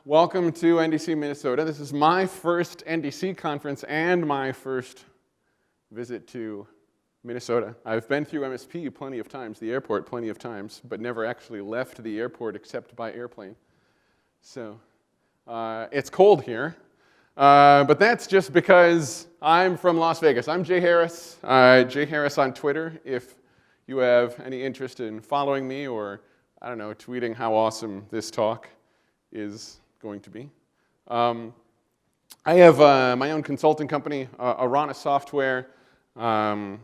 Welcome to NDC Minnesota. This is my first NDC conference and my first visit to Minnesota. I've been through MSP plenty of times, the airport plenty of times, but never actually left the airport except by airplane. So it's cold here, but that's just because I'm from Las Vegas. I'm Jay Harris, Jay Harris on Twitter. If you have any interest in following me or, I don't know, tweeting how awesome this talk is going to be. I have my own consulting company, Arana Software, again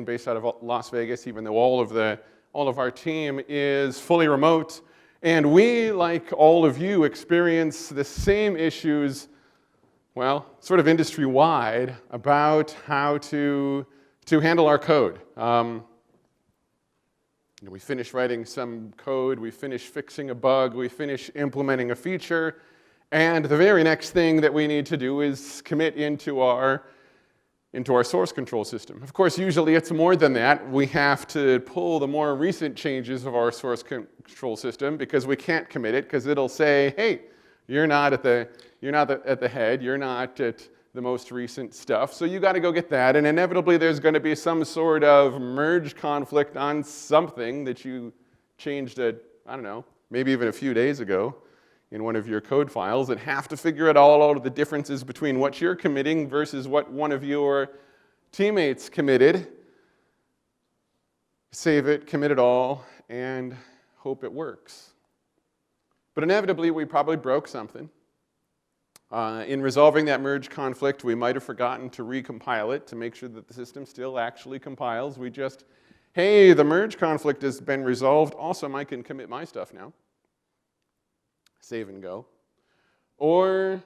based out of Las Vegas, even though all of our team is fully remote. And we, like all of you, experience the same issues, well, sort of industry-wide, about how to handle our code. We finish writing some code, we finish fixing a bug, we finish implementing a feature, and the very next thing that we need to do is commit into our source control system. Of course, usually it's more than that. We have to pull the more recent changes of our source control system because we can't commit it because it'll say, hey, you're not at the head, you're not at the most recent stuff, so you got to go get that, and inevitably there's going to be some sort of merge conflict on something that you changed I don't know, maybe even a few days ago in one of your code files, and have to figure out all of the differences between what you're committing versus what one of your teammates committed. Save it, commit it all, and hope it works. But inevitably we probably broke something. In resolving that merge conflict, we might have forgotten to recompile it to make sure that the system still actually compiles. We just, hey, the merge conflict has been resolved. Awesome, I can commit my stuff now. Save and go. Or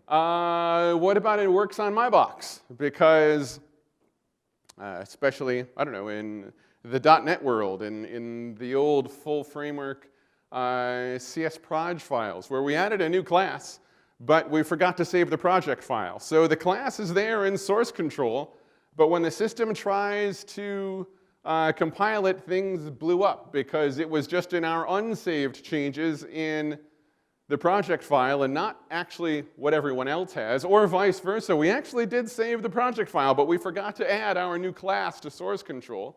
what about it works on my box? Because especially, I don't know, in the .NET world, in the old full framework CS proj files, where we added a new class, but we forgot to save the project file. So the class is there in source control, but when the system tries to compile it, things blew up because it was just in our unsaved changes in the project file and not actually what everyone else has, or vice versa. We actually did save the project file, but we forgot to add our new class to source control.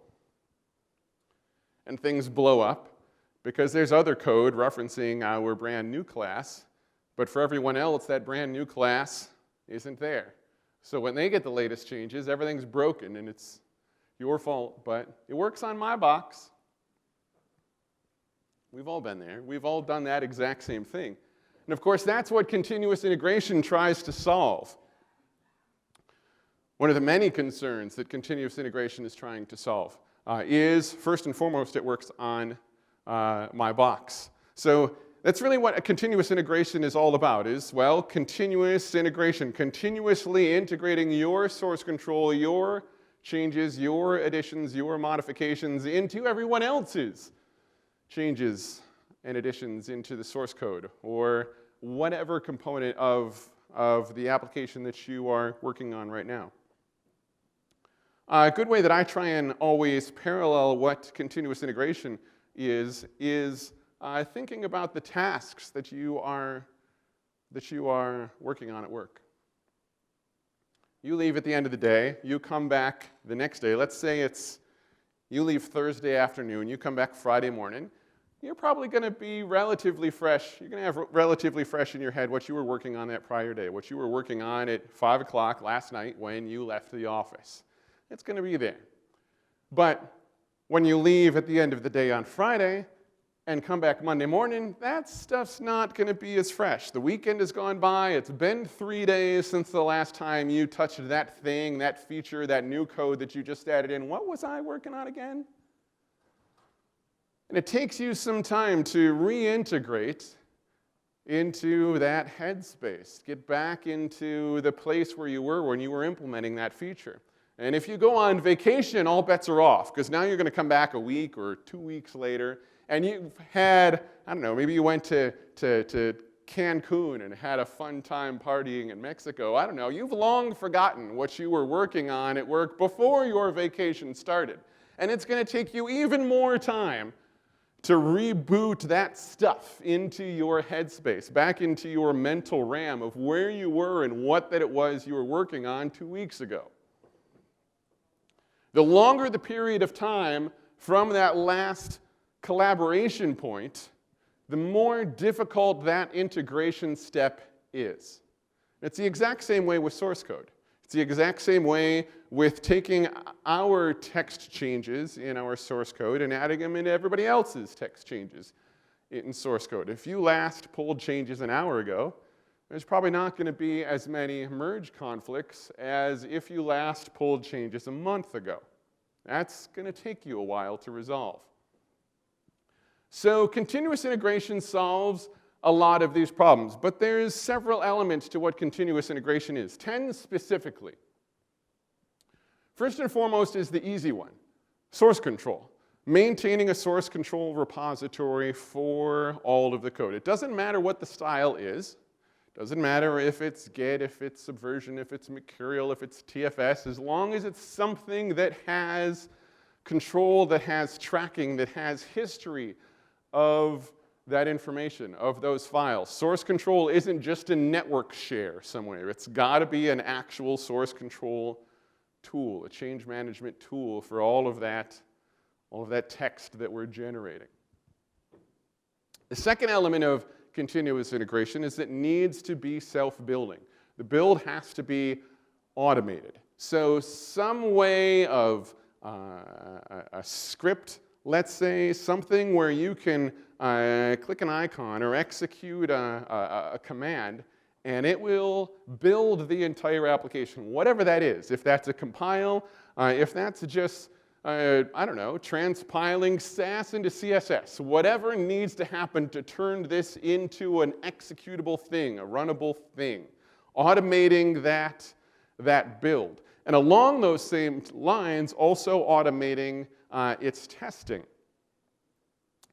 And things blow up because there's other code referencing our brand new class. But for everyone else, that brand new class isn't there. So when they get the latest changes, everything's broken and it's your fault, but it works on my box. We've all been there. We've all done that exact same thing. And of course, that's what continuous integration tries to solve. One of the many concerns that continuous integration is trying to solve is, first and foremost, it works on my box. So that's really what a continuous integration is all about, is, well, continuous integration, continuously integrating your source control, your changes, your additions, your modifications into everyone else's changes and additions into the source code, or whatever component of the application that you are working on right now. A good way that I try and always parallel what continuous integration is thinking about the tasks that you are working on at work. You leave at the end of the day, you come back the next day. Let's say you leave Thursday afternoon, you come back Friday morning. You're probably going to be relatively fresh. You're going to have relatively fresh in your head what you were working on that prior day, what you were working on at 5 o'clock last night when you left the office. It's going to be there. But when you leave at the end of the day on Friday, and come back Monday morning, that stuff's not going to be as fresh. The weekend has gone by. It's been 3 days since the last time you touched that thing, that feature, that new code that you just added in. What was I working on again? And it takes you some time to reintegrate into that headspace, get back into the place where you were when you were implementing that feature. And if you go on vacation, all bets are off, because now you're going to come back a week or 2 weeks later, and you've had, I don't know, maybe you went to Cancun and had a fun time partying in Mexico. I don't know. You've long forgotten what you were working on at work before your vacation started. And it's going to take you even more time to reboot that stuff into your headspace, back into your mental RAM of where you were and what that it was you were working on 2 weeks ago. The longer the period of time from that last collaboration point, the more difficult that integration step is. It's the exact same way with source code. It's the exact same way with taking our text changes in our source code and adding them into everybody else's text changes in source code. If you last pulled changes an hour ago, there's probably not going to be as many merge conflicts as if you last pulled changes a month ago. That's going to take you a while to resolve. So continuous integration solves a lot of these problems, but there's several elements to what continuous integration is, 10 specifically. First and foremost is the easy one, source control. Maintaining a source control repository for all of the code. It doesn't matter what the style is. It doesn't matter if it's Git, if it's Subversion, if it's Mercurial, if it's TFS, as long as it's something that has control, that has tracking, that has history of that information, of those files. Source control isn't just a network share somewhere. It's got to be an actual source control tool, a change management tool for all of that text that we're generating. The second element of continuous integration is it needs to be self-building. The build has to be automated. So some way of a script, let's say, something where you can click an icon or execute a command, and it will build the entire application, whatever that is. If that's a compile, if that's just, I don't know, transpiling SAS into CSS, whatever needs to happen to turn this into an executable thing, a runnable thing, automating that build. And along those same lines, also automating its testing.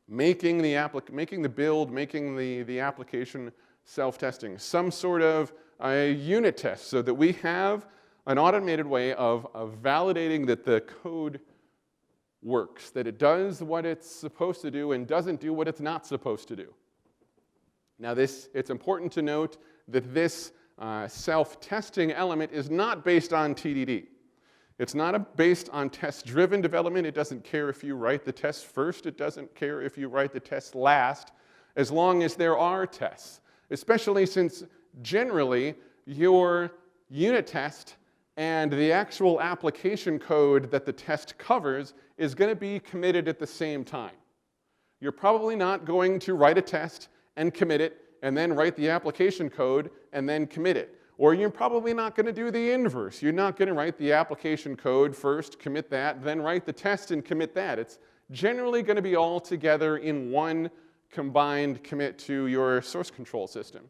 Making the build, making the application self-testing. Some sort of unit test so that we have an automated way of validating that the code works, that it does what it's supposed to do and doesn't do what it's not supposed to do. Now it's important to note that this self-testing element is not based on TDD. It's not based on test-driven development. It doesn't care if you write the test first. It doesn't care if you write the test last, as long as there are tests, especially since generally your unit test and the actual application code that the test covers is going to be committed at the same time. You're probably not going to write a test and commit it, and then write the application code and then commit it. Or you're probably not going to do the inverse. You're not going to write the application code first, commit that, then write the test and commit that. It's generally going to be all together in one combined commit to your source control system.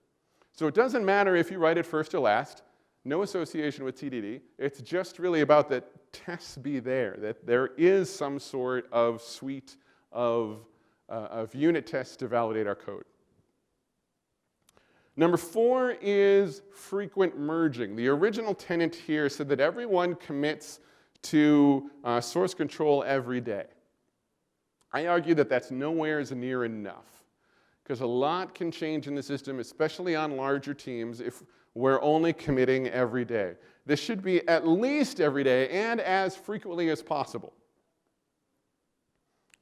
So it doesn't matter if you write it first or last, no association with TDD. It's just really about that tests be there, that there is some sort of suite of unit tests to validate our code. Number 4 is frequent merging. The original tenant here said that everyone commits to source control every day. I argue that that's nowhere near enough, because a lot can change in the system, especially on larger teams, if we're only committing every day. This should be at least every day and as frequently as possible.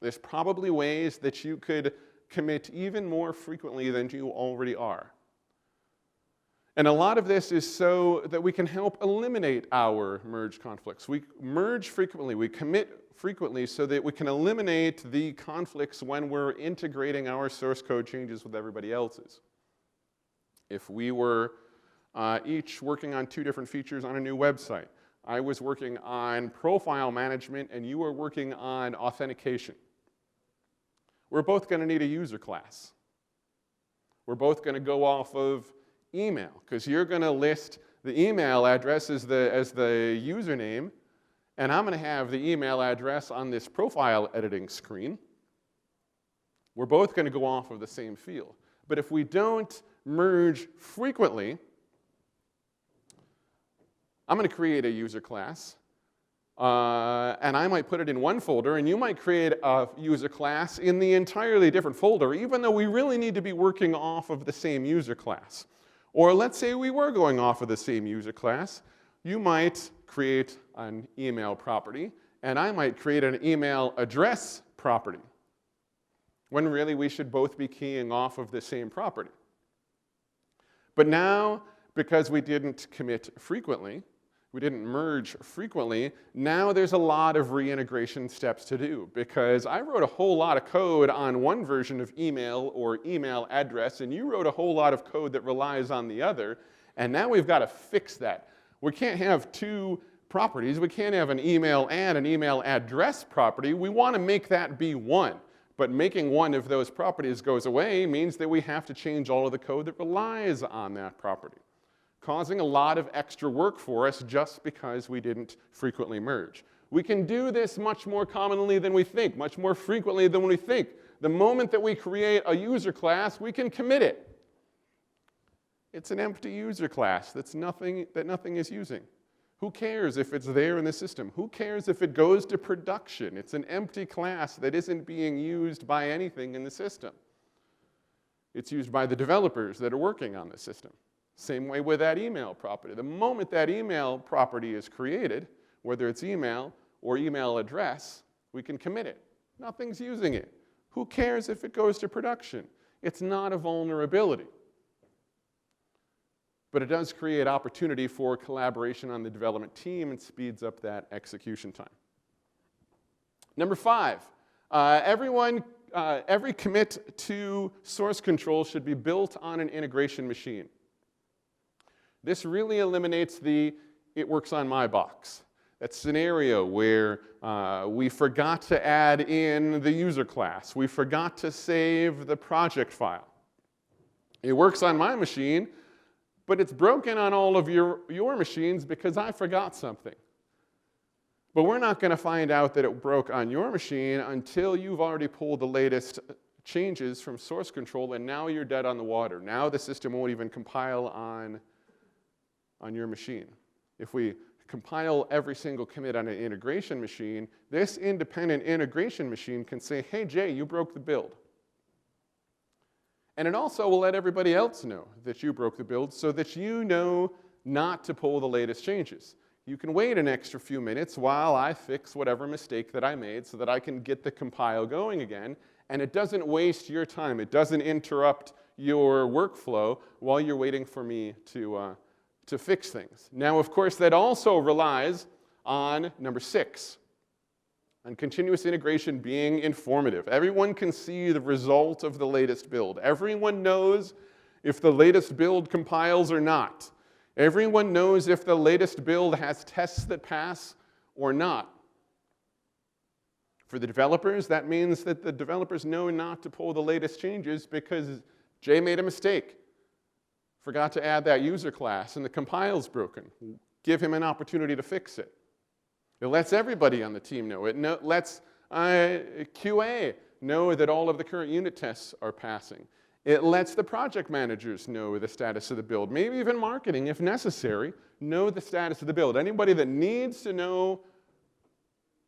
There's probably ways that you could commit even more frequently than you already are. And a lot of this is so that we can help eliminate our merge conflicts. We merge frequently, we commit frequently so that we can eliminate the conflicts when we're integrating our source code changes with everybody else's. If we were each working on 2 different features on a new website, I was working on profile management and you were working on authentication, we're both going to need a user class. We're both going to go off of email, because you're going to list the email address as the username, and I'm going to have the email address on this profile editing screen. We're both going to go off of the same field. But if we don't merge frequently, I'm going to create a user class. and I might put it in one folder, and you might create a user class in the entirely different folder, even though we really need to be working off of the same user class. Or let's say we were going off of the same user class. You might create an email property, and I might create an email address property, when really we should both be keying off of the same property. But now, because we didn't commit frequently, we didn't merge frequently, now there's a lot of reintegration steps to do, because I wrote a whole lot of code on one version of email or email address, and you wrote a whole lot of code that relies on the other, and now we've got to fix that. We can't have two properties. We can't have an email and an email address property. We want to make that be one. But making one of those properties goes away means that we have to change all of the code that relies on that property, causing a lot of extra work for us just because we didn't frequently merge. We can do this much more commonly than we think, much more frequently than we think. The moment that we create a user class, we can commit it. It's an empty user class that nothing is using. Who cares if it's there in the system? Who cares if it goes to production? It's an empty class that isn't being used by anything in the system. It's used by the developers that are working on the system. Same way with that email property. The moment that email property is created, whether it's email or email address, we can commit it. Nothing's using it. Who cares if it goes to production? It's not a vulnerability. But it does create opportunity for collaboration on the development team and speeds up that execution time. Number 5, every commit to source control should be built on an integration machine. This really eliminates the "it works on my box." That scenario where we forgot to add in the user class. We forgot to save the project file. It works on my machine, but it's broken on all of your machines because I forgot something. But we're not going to find out that it broke on your machine until you've already pulled the latest changes from source control, and now you're dead on the water. Now the system won't even compile on your machine. If we compile every single commit on an integration machine, this independent integration machine can say, "Hey, Jay, you broke the build." And it also will let everybody else know that you broke the build so that you know not to pull the latest changes. You can wait an extra few minutes while I fix whatever mistake that I made so that I can get the compile going again, and it doesn't waste your time. It doesn't interrupt your workflow while you're waiting for me to fix things. Now, of course, that also relies on number 6. And continuous integration being informative. Everyone can see the result of the latest build. Everyone knows if the latest build compiles or not. Everyone knows if the latest build has tests that pass or not. For the developers, that means that the developers know not to pull the latest changes because Jay made a mistake. Forgot to add that user class and the compile's broken. Give him an opportunity to fix it. It lets everybody on the team know. It lets QA know that all of the current unit tests are passing. It lets the project managers know the status of the build. Maybe even marketing, if necessary, know the status of the build. Anybody that needs to know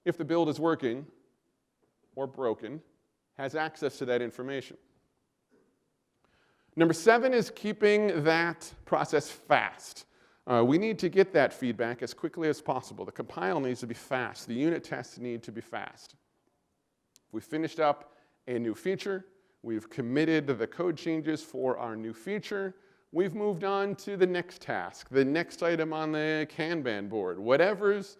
if the build is working or broken has access to that information. Number 7 is keeping that process fast. We need to get that feedback as quickly as possible. The compile needs to be fast. The unit tests need to be fast. We finished up a new feature. We've committed the code changes for our new feature. We've moved on to the next task, the next item on the Kanban board. Whatever's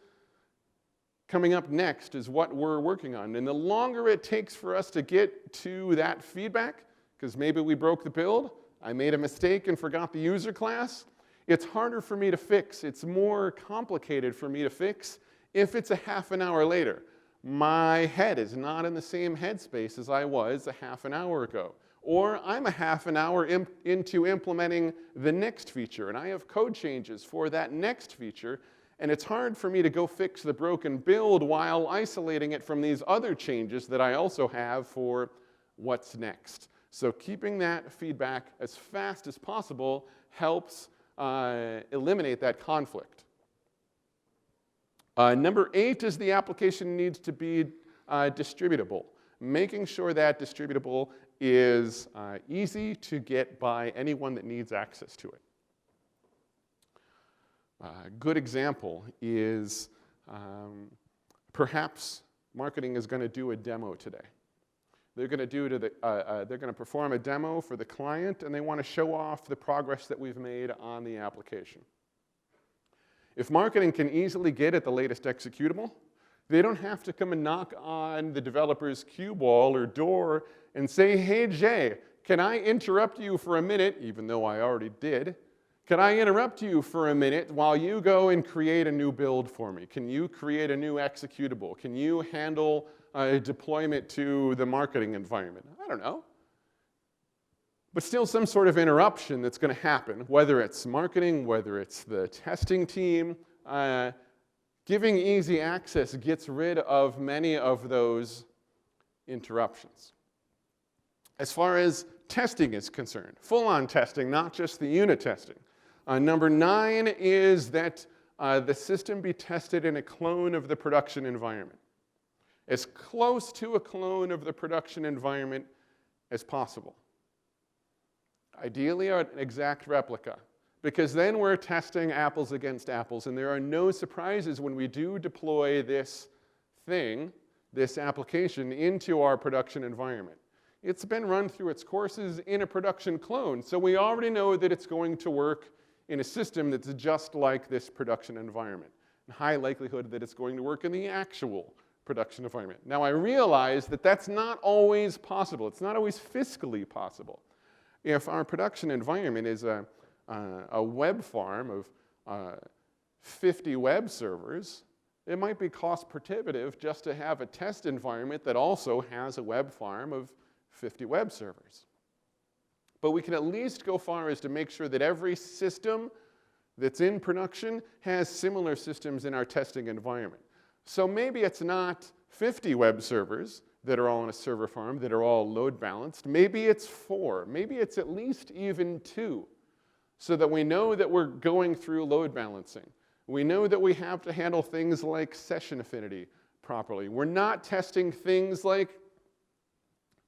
coming up next is what we're working on. And the longer it takes for us to get to that feedback, because maybe we broke the build, I made a mistake and forgot the user class, it's harder for me to fix. It's more complicated for me to fix if it's a half an hour later. My head is not in the same headspace as I was a half an hour ago. Or I'm a half an hour into implementing the next feature, and I have code changes for that next feature, and it's hard for me to go fix the broken build while isolating it from these other changes that I also have for what's next. So keeping that feedback as fast as possible helps eliminate that conflict. Number 8 is the application needs to be distributable, making sure that distributable is easy to get by anyone that needs access to it. A good example is perhaps marketing is going to do a demo today. They're going to perform a demo for the client, and they want to show off the progress that we've made on the application. If marketing can easily get at the latest executable, they don't have to come and knock on the developer's cue wall or door and say, hey, Jay, can I interrupt you for a minute, even though I already did? Can I interrupt you for a minute while you go and create a new build for me? Can you create a new executable? Can you handle a deployment to the marketing environment? I don't know. But still some sort of interruption that's going to happen, whether it's marketing, whether it's the testing team. Giving easy access gets rid of many of those interruptions. As far as testing is concerned, full-on testing, not just the unit testing. Number 9 is that the system be tested in a clone of the production environment. As close to a clone of the production environment as possible. Ideally, an exact replica, because then we're testing apples against apples, and there are no surprises when we do deploy this thing, this application, into our production environment. It's been run through its courses in a production clone, so we already know that it's going to work in a system that's just like this production environment. And high likelihood that it's going to work in the actual production environment. Now, I realize that that's not always possible. It's not always fiscally possible. If our production environment is a web farm of 50 web servers, it might be cost prohibitive just to have a test environment that also has a web farm of 50 web servers. But we can at least go far as to make sure that every system that's in production has similar systems in our testing environment. So maybe it's not 50 web servers that are all in a server farm, that are all load balanced. Maybe it's 4. Maybe it's at least even 2, so that we know that we're going through load balancing. We know that we have to handle things like session affinity properly. We're not testing things like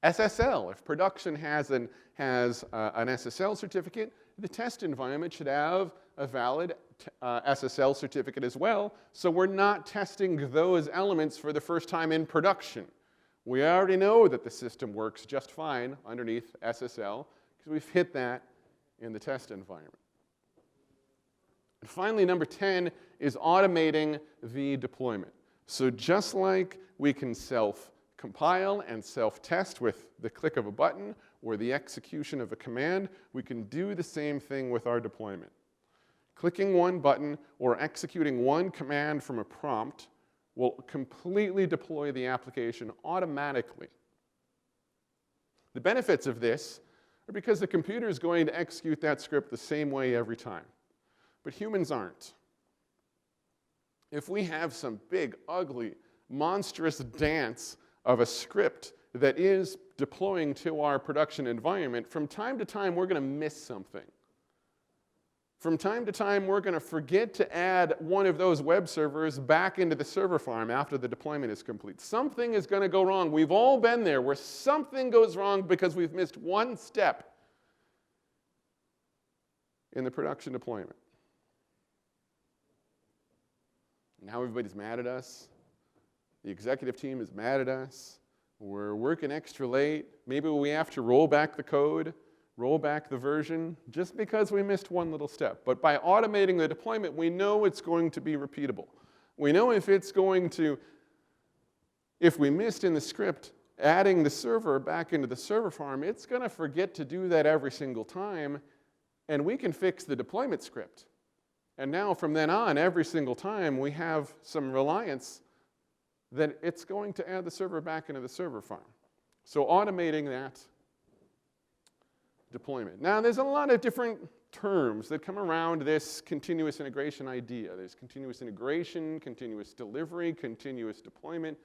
SSL. If production has an SSL certificate, the test environment should have a valid SSL certificate as well, so we're not testing those elements for the first time in production. We already know that the system works just fine underneath SSL because we've hit that in the test environment. And finally, number 10 is automating the deployment. So just like we can self-compile and self-test with the click of a button or the execution of a command, we can do the same thing with our deployment. Clicking one button or executing one command from a prompt will completely deploy the application automatically. The benefits of this are because the computer is going to execute that script the same way every time. But humans aren't. If we have some big, ugly, monstrous dance of a script that is deploying to our production environment, from time to time we're going to miss something. From time to time, we're going to forget to add one of those web servers back into the server farm after the deployment is complete. Something is going to go wrong. We've all been there where something goes wrong because we've missed one step in the production deployment. Now everybody's mad at us. The executive team is mad at us. We're working extra late. Maybe we have to roll back the code, roll back the version, just because we missed one little step. But by automating the deployment, we know it's going to be repeatable. We know if we missed in the script adding the server back into the server farm, it's going to forget to do that every single time, and we can fix the deployment script. And now from then on, every single time, we have some reliance that it's going to add the server back into the server farm. So automating that deployment. Now, there's a lot of different terms that come around this continuous integration idea. There's continuous integration, continuous delivery, continuous deployment.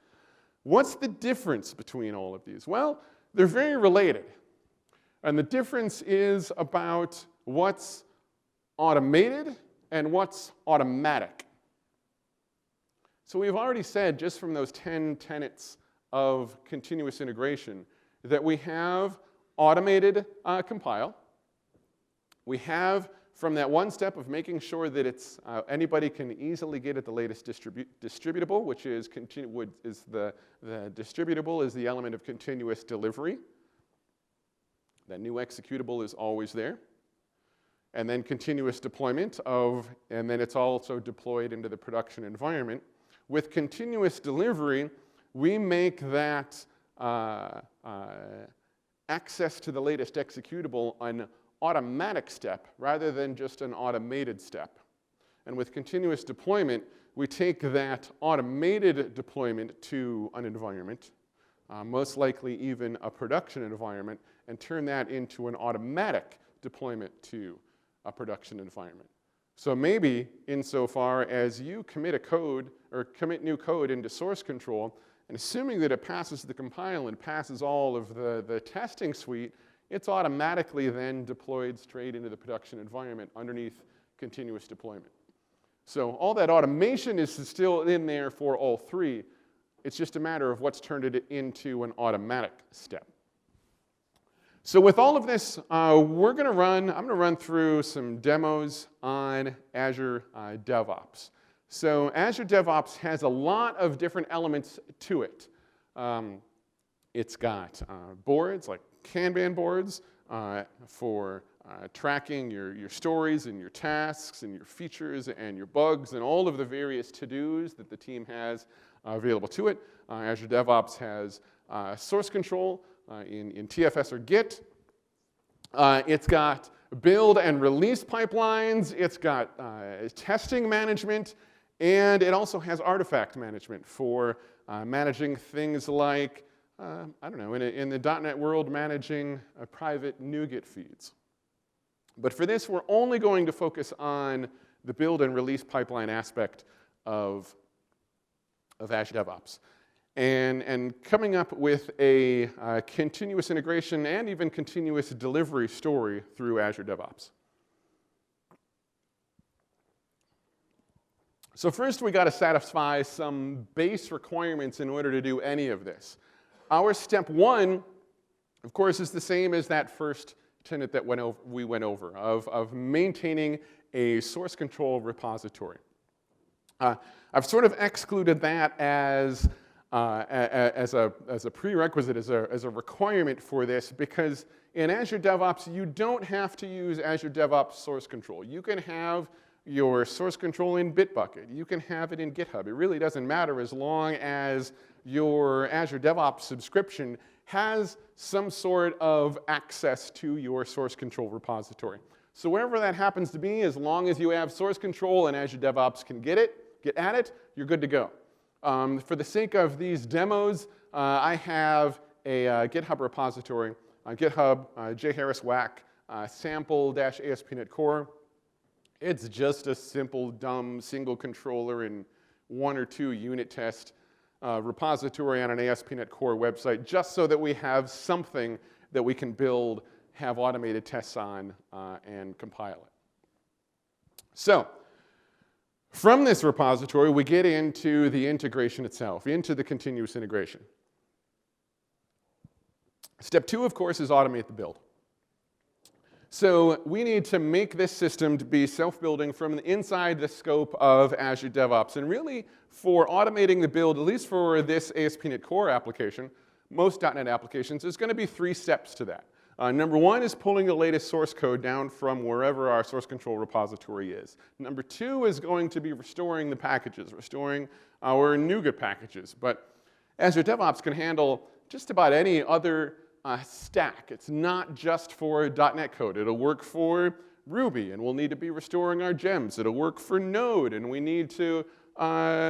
What's the difference between all of these? Well, they're very related. And the difference is about what's automated and what's automatic. So we've already said, just from those 10 tenets of continuous integration, that we have automated compile. We have, from that one step of making sure that it's anybody can easily get at the latest distributable, which is the distributable is the element of continuous delivery. That new executable is always there. And then continuous deployment and then it's also deployed into the production environment. With continuous delivery, we make that access to the latest executable an automatic step rather than just an automated step. And with continuous deployment, we take that automated deployment to an environment, most likely even a production environment, and turn that into an automatic deployment to a production environment. So maybe insofar as you commit a code or commit new code into source control, and assuming that it passes the compile and passes all of the testing suite, it's automatically then deployed straight into the production environment underneath continuous deployment. So all that automation is still in there for all three. It's just a matter of what's turned it into an automatic step. So with all of this, I'm going to run through some demos on Azure DevOps. So Azure DevOps has a lot of different elements to it. It's got boards, like Kanban boards, for tracking your stories and your tasks and your features and your bugs and all of the various to-dos that the team has available to it. Azure DevOps has source control in TFS or Git. It's got build and release pipelines. It's got testing management. And it also has artifact management for managing things like, I don't know, in the .NET world, managing private NuGet feeds. But for this, we're only going to focus on the build and release pipeline aspect of Azure DevOps. And coming up with a continuous integration and even continuous delivery story through Azure DevOps. So first, we got to satisfy some base requirements in order to do any of this. Our step one, of course, is the same as that first tenet that we went over of maintaining a source control repository. I've sort of excluded that as a prerequisite, as a requirement for this, because in Azure DevOps, you don't have to use Azure DevOps source control. You can have your source control in Bitbucket. You can have it in GitHub. It really doesn't matter as long as your Azure DevOps subscription has some sort of access to your source control repository. So wherever that happens to be, as long as you have source control and Azure DevOps can get at it, you're good to go. For the sake of these demos, I have a GitHub repository on GitHub, jayharris whack sample-aspnetcore. It's just a simple, dumb, single controller and 1 or 2 unit test repository on an ASP.NET Core website, just so that we have something that we can build, have automated tests on, and compile it. So from this repository, we get into the integration itself, into the continuous integration. Step 2, of course, is automate the build. So we need to make this system to be self-building from inside the scope of Azure DevOps. And really, for automating the build, at least for this ASP.NET Core application, most .NET applications, there's going to be 3 steps to that. Number 1 is pulling the latest source code down from wherever our source control repository is. Number 2 is going to be restoring the packages, restoring our NuGet packages. But Azure DevOps can handle just about any other stack. It's not just for .NET code. It'll work for Ruby, and we'll need to be restoring our gems. It'll work for Node, and we need to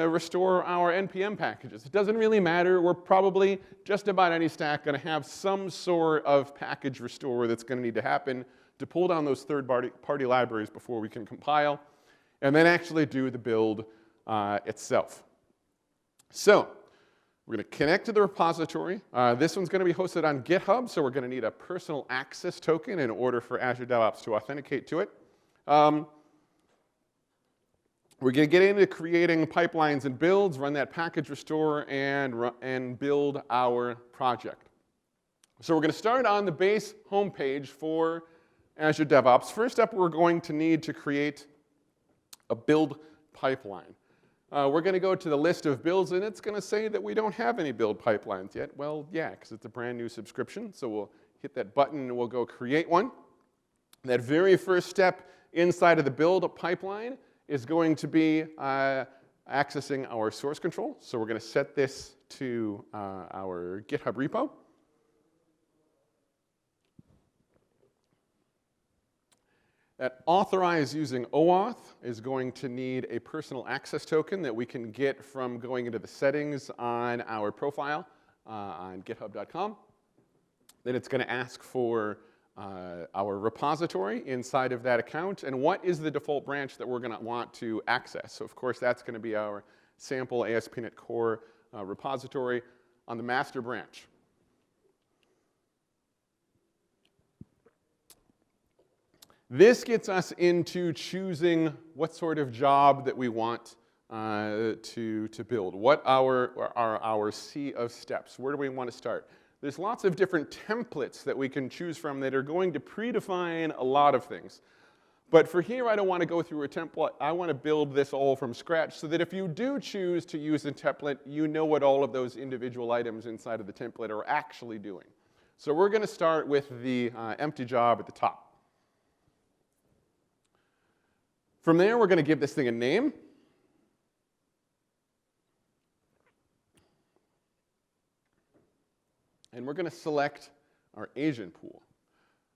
restore our NPM packages. It doesn't really matter. We're probably just about any stack going to have some sort of package restore that's going to need to happen to pull down those third-party libraries before we can compile, and then actually do the build itself. So we're going to connect to the repository. This one's going to be hosted on GitHub, so we're going to need a personal access token in order for Azure DevOps to authenticate to it. we're going to get into creating pipelines and builds, run that package restore, and build our project. So we're going to start on the base homepage for Azure DevOps. First up, we're going to need to create a build pipeline. We're going to go to the list of builds, and it's going to say that we don't have any build pipelines yet. Well, yeah, because it's a brand new subscription. So we'll hit that button, and we'll go create one. That very first step inside of the build pipeline is going to be accessing our source control. So we're going to set this to our GitHub repo. That authorize using OAuth is going to need a personal access token that we can get from going into the settings on our profile on github.com. Then it's going to ask for our repository inside of that account and what is the default branch that we're going to want to access. So of course that's going to be our sample-aspnetcore repository on the master branch. This gets us into choosing what sort of job that we want to build. What are our sea of steps? Where do we want to start? There's lots of different templates that we can choose from that are going to predefine a lot of things. But for here, I don't want to go through a template. I want to build this all from scratch so that if you do choose to use a template, you know what all of those individual items inside of the template are actually doing. So we're going to start with the empty job at the top. From there, we're going to give this thing a name. And we're going to select our agent pool.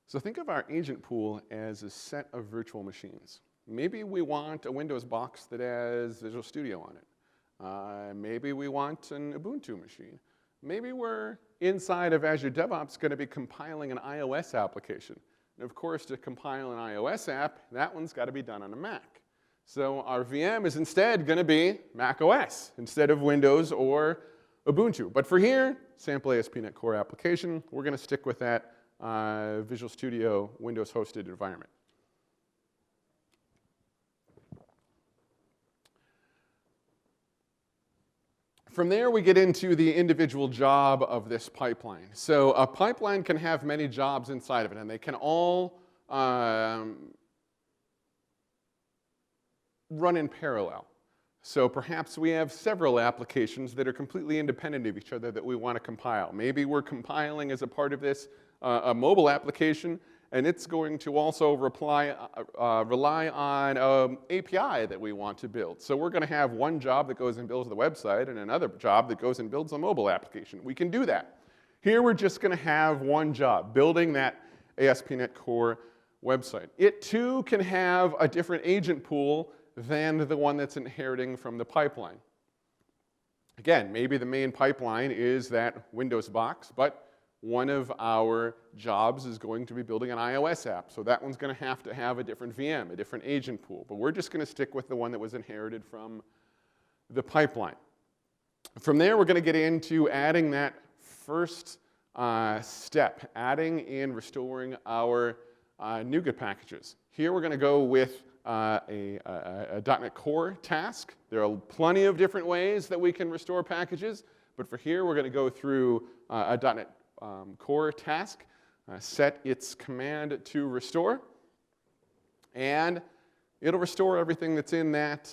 So think of our agent pool as a set of virtual machines. Maybe we want a Windows box that has Visual Studio on it. Maybe we want an Ubuntu machine. Maybe we're inside of Azure DevOps going to be compiling an iOS application. And of course, to compile an iOS app, that one's got to be done on a Mac. So our VM is instead going to be Mac OS instead of Windows or Ubuntu. But for here, sample-aspnetcore application, we're going to stick with that Visual Studio Windows-hosted environment. From there, we get into the individual job of this pipeline. So a pipeline can have many jobs inside of it, and they can all run in parallel. So perhaps we have several applications that are completely independent of each other that we want to compile. Maybe we're compiling as a part of this a mobile application, and it's going to also rely on an API that we want to build. So we're going to have one job that goes and builds the website and another job that goes and builds a mobile application. We can do that. Here we're just going to have one job, building that ASP.NET Core website. It too can have a different agent pool than the one that's inheriting from the pipeline. Again, maybe the main pipeline is that Windows box, but one of our jobs is going to be building an iOS app. So that one's going to have a different VM, a different agent pool. But we're just going to stick with the one that was inherited from the pipeline. From there, we're going to get into adding that first step, adding and restoring our NuGet packages. Here we're going to go with a .NET Core task. There are plenty of different ways that we can restore packages, but for here we're going to go through a .NET Core task, set its command to restore, and it'll restore everything that's in that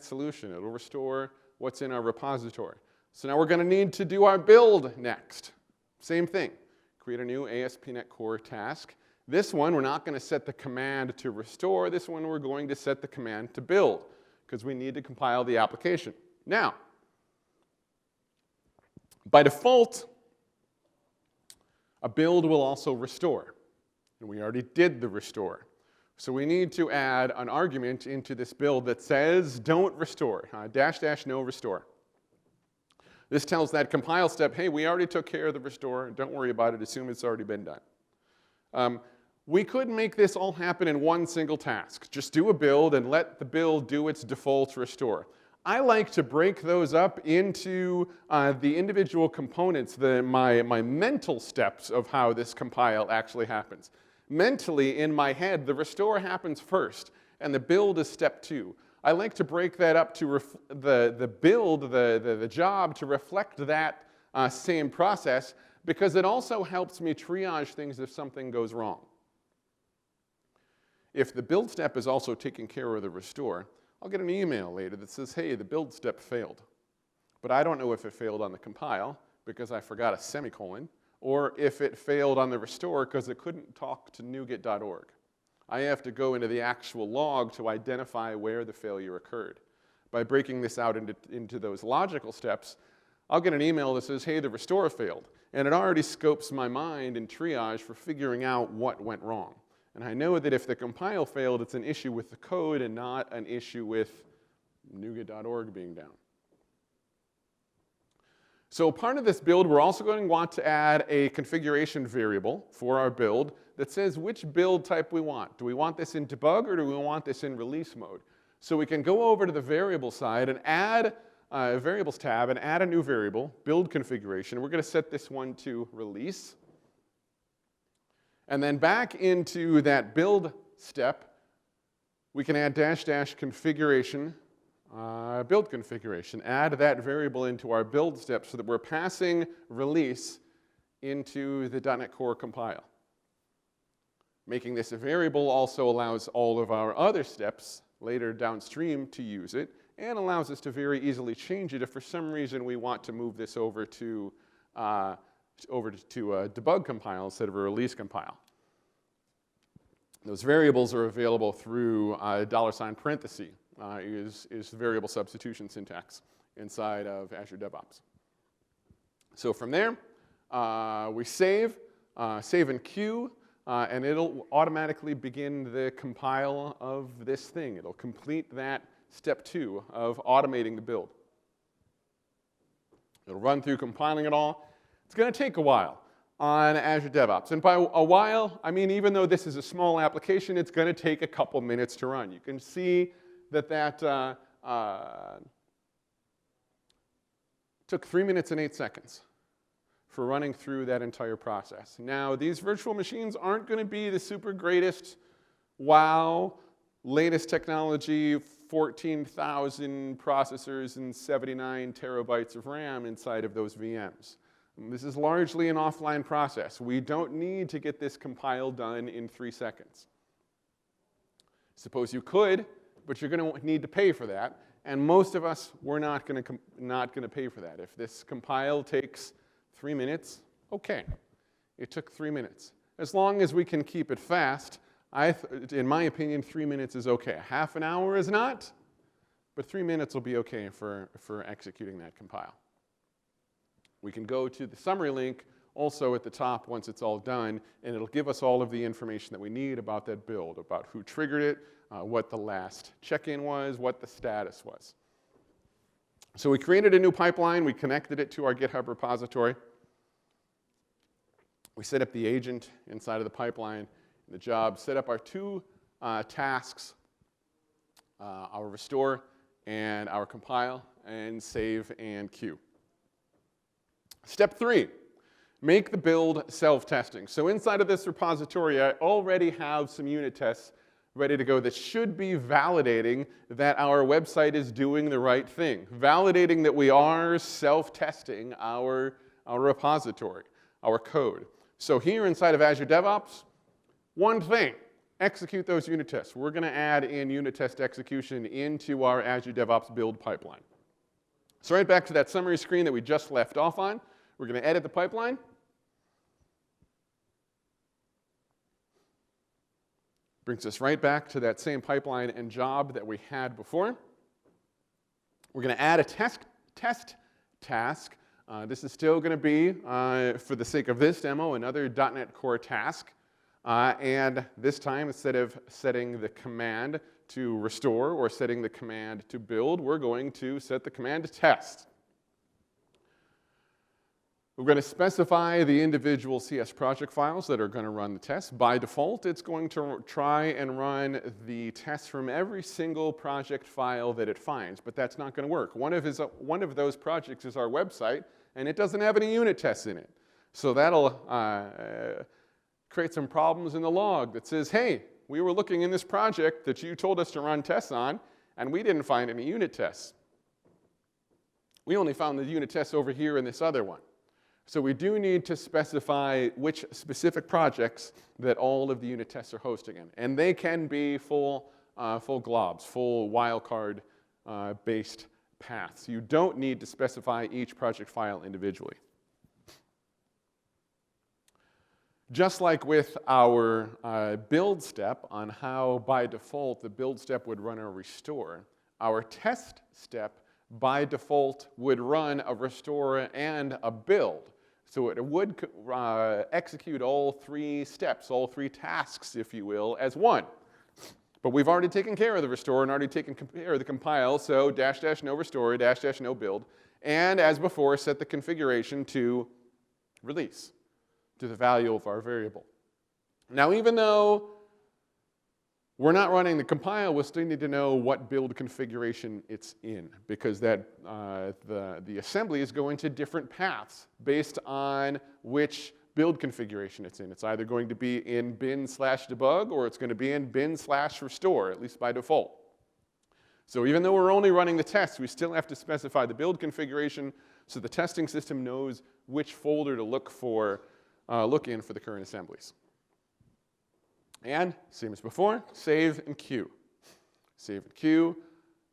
solution. It'll restore what's in our repository. So now we're going to need to do our build next. Same thing. Create a new ASP.NET Core task. This one, we're not going to set the command to restore. This one, we're going to set the command to build, because we need to compile the application. Now, by default, a build will also restore. And we already did the restore. So we need to add an argument into this build that says, don't restore, -- no restore. This tells that compile step, hey, we already took care of the restore. Don't worry about it. Assume it's already been done. We could make this all happen in one single task. Just do a build and let the build do its default restore. I like to break those up into the individual components, my mental steps of how this compile actually happens. Mentally, in my head, the restore happens first, and the build is step 2. I like to break that up to the build, the job, to reflect that same process, because it also helps me triage things if something goes wrong. If the build step is also taking care of the restore, I'll get an email later that says, hey, the build step failed. But I don't know if it failed on the compile because I forgot a semicolon, or if it failed on the restore because it couldn't talk to NuGet.org. I have to go into the actual log to identify where the failure occurred. By breaking this out into those logical steps, I'll get an email that says, hey, the restore failed. And it already scopes my mind in triage for figuring out what went wrong. And I know that if the compile failed, it's an issue with the code and not an issue with NuGet.org being down. So part of this build, we're also going to want to add a configuration variable for our build that says which build type we want. Do we want this in debug or do we want this in release mode? So we can go over to the variable side and add a variables tab and add a new variable, build configuration. We're going to set this one to release. And then back into that build step, we can add -- configuration, build configuration. Add that variable into our build step so that we're passing release into the .NET Core compile. Making this a variable also allows all of our other steps later downstream to use it, and allows us to very easily change it if for some reason we want to move this over to a debug compile instead of a release compile. Those variables are available through $parenthesis is the variable substitution syntax inside of Azure DevOps. So from there, we save and queue, and it'll automatically begin the compile of this thing. It'll complete that step 2 of automating the build. It'll run through compiling it all. It's going to take a while on Azure DevOps. And by a while, I mean even though this is a small application, it's going to take a couple minutes to run. You can see that took 3 minutes and 8 seconds for running through that entire process. Now, these virtual machines aren't going to be the super greatest, wow, latest technology, 14,000 processors and 79 terabytes of RAM inside of those VMs. This is largely an offline process. We don't need to get this compile done in 3 seconds. Suppose you could, but you're going to need to pay for that. And most of us, we're not going to pay for that. If this compile takes 3 minutes, okay. It took 3 minutes. As long as we can keep it fast, in my opinion, 3 minutes is okay. Half an hour is not, but 3 minutes will be okay for executing that compile. We can go to the summary link also at the top once it's all done, and it'll give us all of the information that we need about that build, about who triggered it, what the last check-in was, what the status was. So we created a new pipeline. We connected it to our GitHub repository. We set up the agent inside of the pipeline, the job, set up our 2 tasks, our restore and our compile, and save and queue. Step 3, make the build self-testing. So inside of this repository, I already have some unit tests ready to go that should be validating that our website is doing the right thing, validating that we are self-testing our repository, our code. So here inside of Azure DevOps, one thing, execute those unit tests. We're going to add in unit test execution into our Azure DevOps build pipeline. So right back to that summary screen that we just left off on, we're going to edit the pipeline. Brings us right back to that same pipeline and job that we had before. We're going to add a test task. This is still going to be, for the sake of this demo, another .NET Core task. And this time, instead of setting the command to restore or setting the command to build, we're going to set the command to test. We're going to specify the individual CS project files that are going to run the test. By default, it's going to try and run the tests from every single project file that it finds, but that's not going to work. One of those projects is our website, and it doesn't have any unit tests in it. So that'll create some problems in the log that says, hey, we were looking in this project that you told us to run tests on, and we didn't find any unit tests. We only found the unit tests over here in this other one. So we do need to specify which specific projects that all of the unit tests are hosting in. And they can be full globs, full wildcard based paths. You don't need to specify each project file individually. Just like with our build step on how by default the build step would run a restore, our test step by default would run a restore and a build. So it would execute all three steps, all three tasks, if you will, as one. But we've already taken care of the restore and already taken care of the compile, so -- no restore, -- no build, and as before, set the configuration to release, to the value of our variable. Now, even though we're not running the compile, we still need to know what build configuration it's in, because that the assembly is going to different paths based on which build configuration it's in. It's either going to be in bin/debug or it's going to be in bin/restore, at least by default. So even though we're only running the tests, we still have to specify the build configuration so the testing system knows which folder to look in for the current assemblies. And same as before, save and queue. Save and queue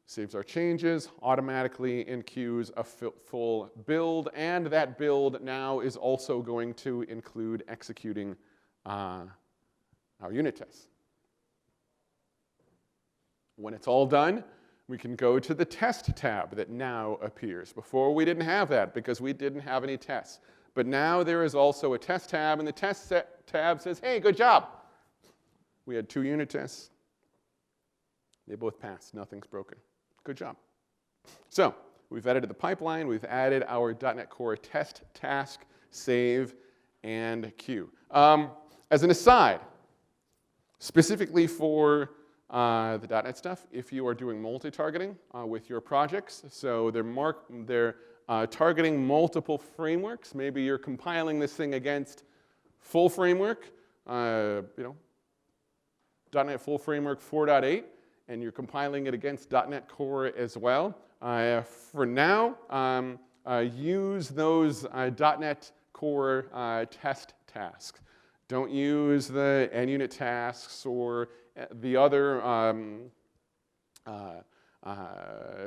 saves our changes, automatically enqueues a full build, and that build now is also going to include executing our unit tests. When it's all done, we can go to the test tab that now appears. Before we didn't have that because we didn't have any tests. But now there is also a test tab, and the test tab says, hey, good job. We had 2 unit tests. They both passed. Nothing's broken. Good job. So we've edited the pipeline. We've added our .NET Core test task, save, and queue. As an aside, specifically for the .NET stuff, if you are doing multi-targeting with your projects, so they're targeting multiple frameworks. Maybe you're compiling this thing against full framework, .NET Full Framework 4.8, and you're compiling it against .NET Core as well. For now, use those .NET Core test tasks. Don't use the NUnit tasks or the other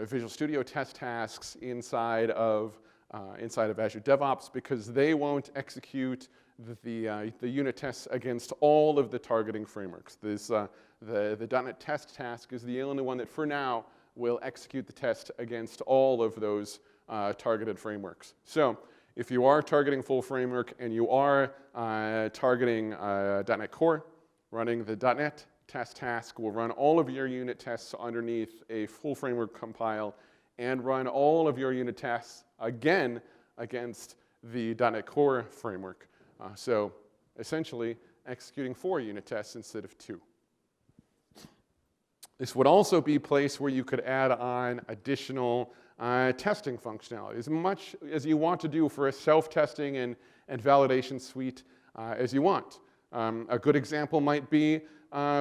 Visual Studio test tasks inside of Azure DevOps, because they won't execute the unit tests against all of the targeting frameworks. The .NET test task is the only one that, for now, will execute the test against all of those targeted frameworks. So if you are targeting full framework and you are targeting .NET Core, running the .NET test task will run all of your unit tests underneath a full framework compile and run all of your unit tests again against the .NET Core framework. So essentially executing 4 unit tests instead of 2. This would also be a place where you could add on additional testing functionality, as much as you want to do for a self-testing and validation suite as you want. A good example might be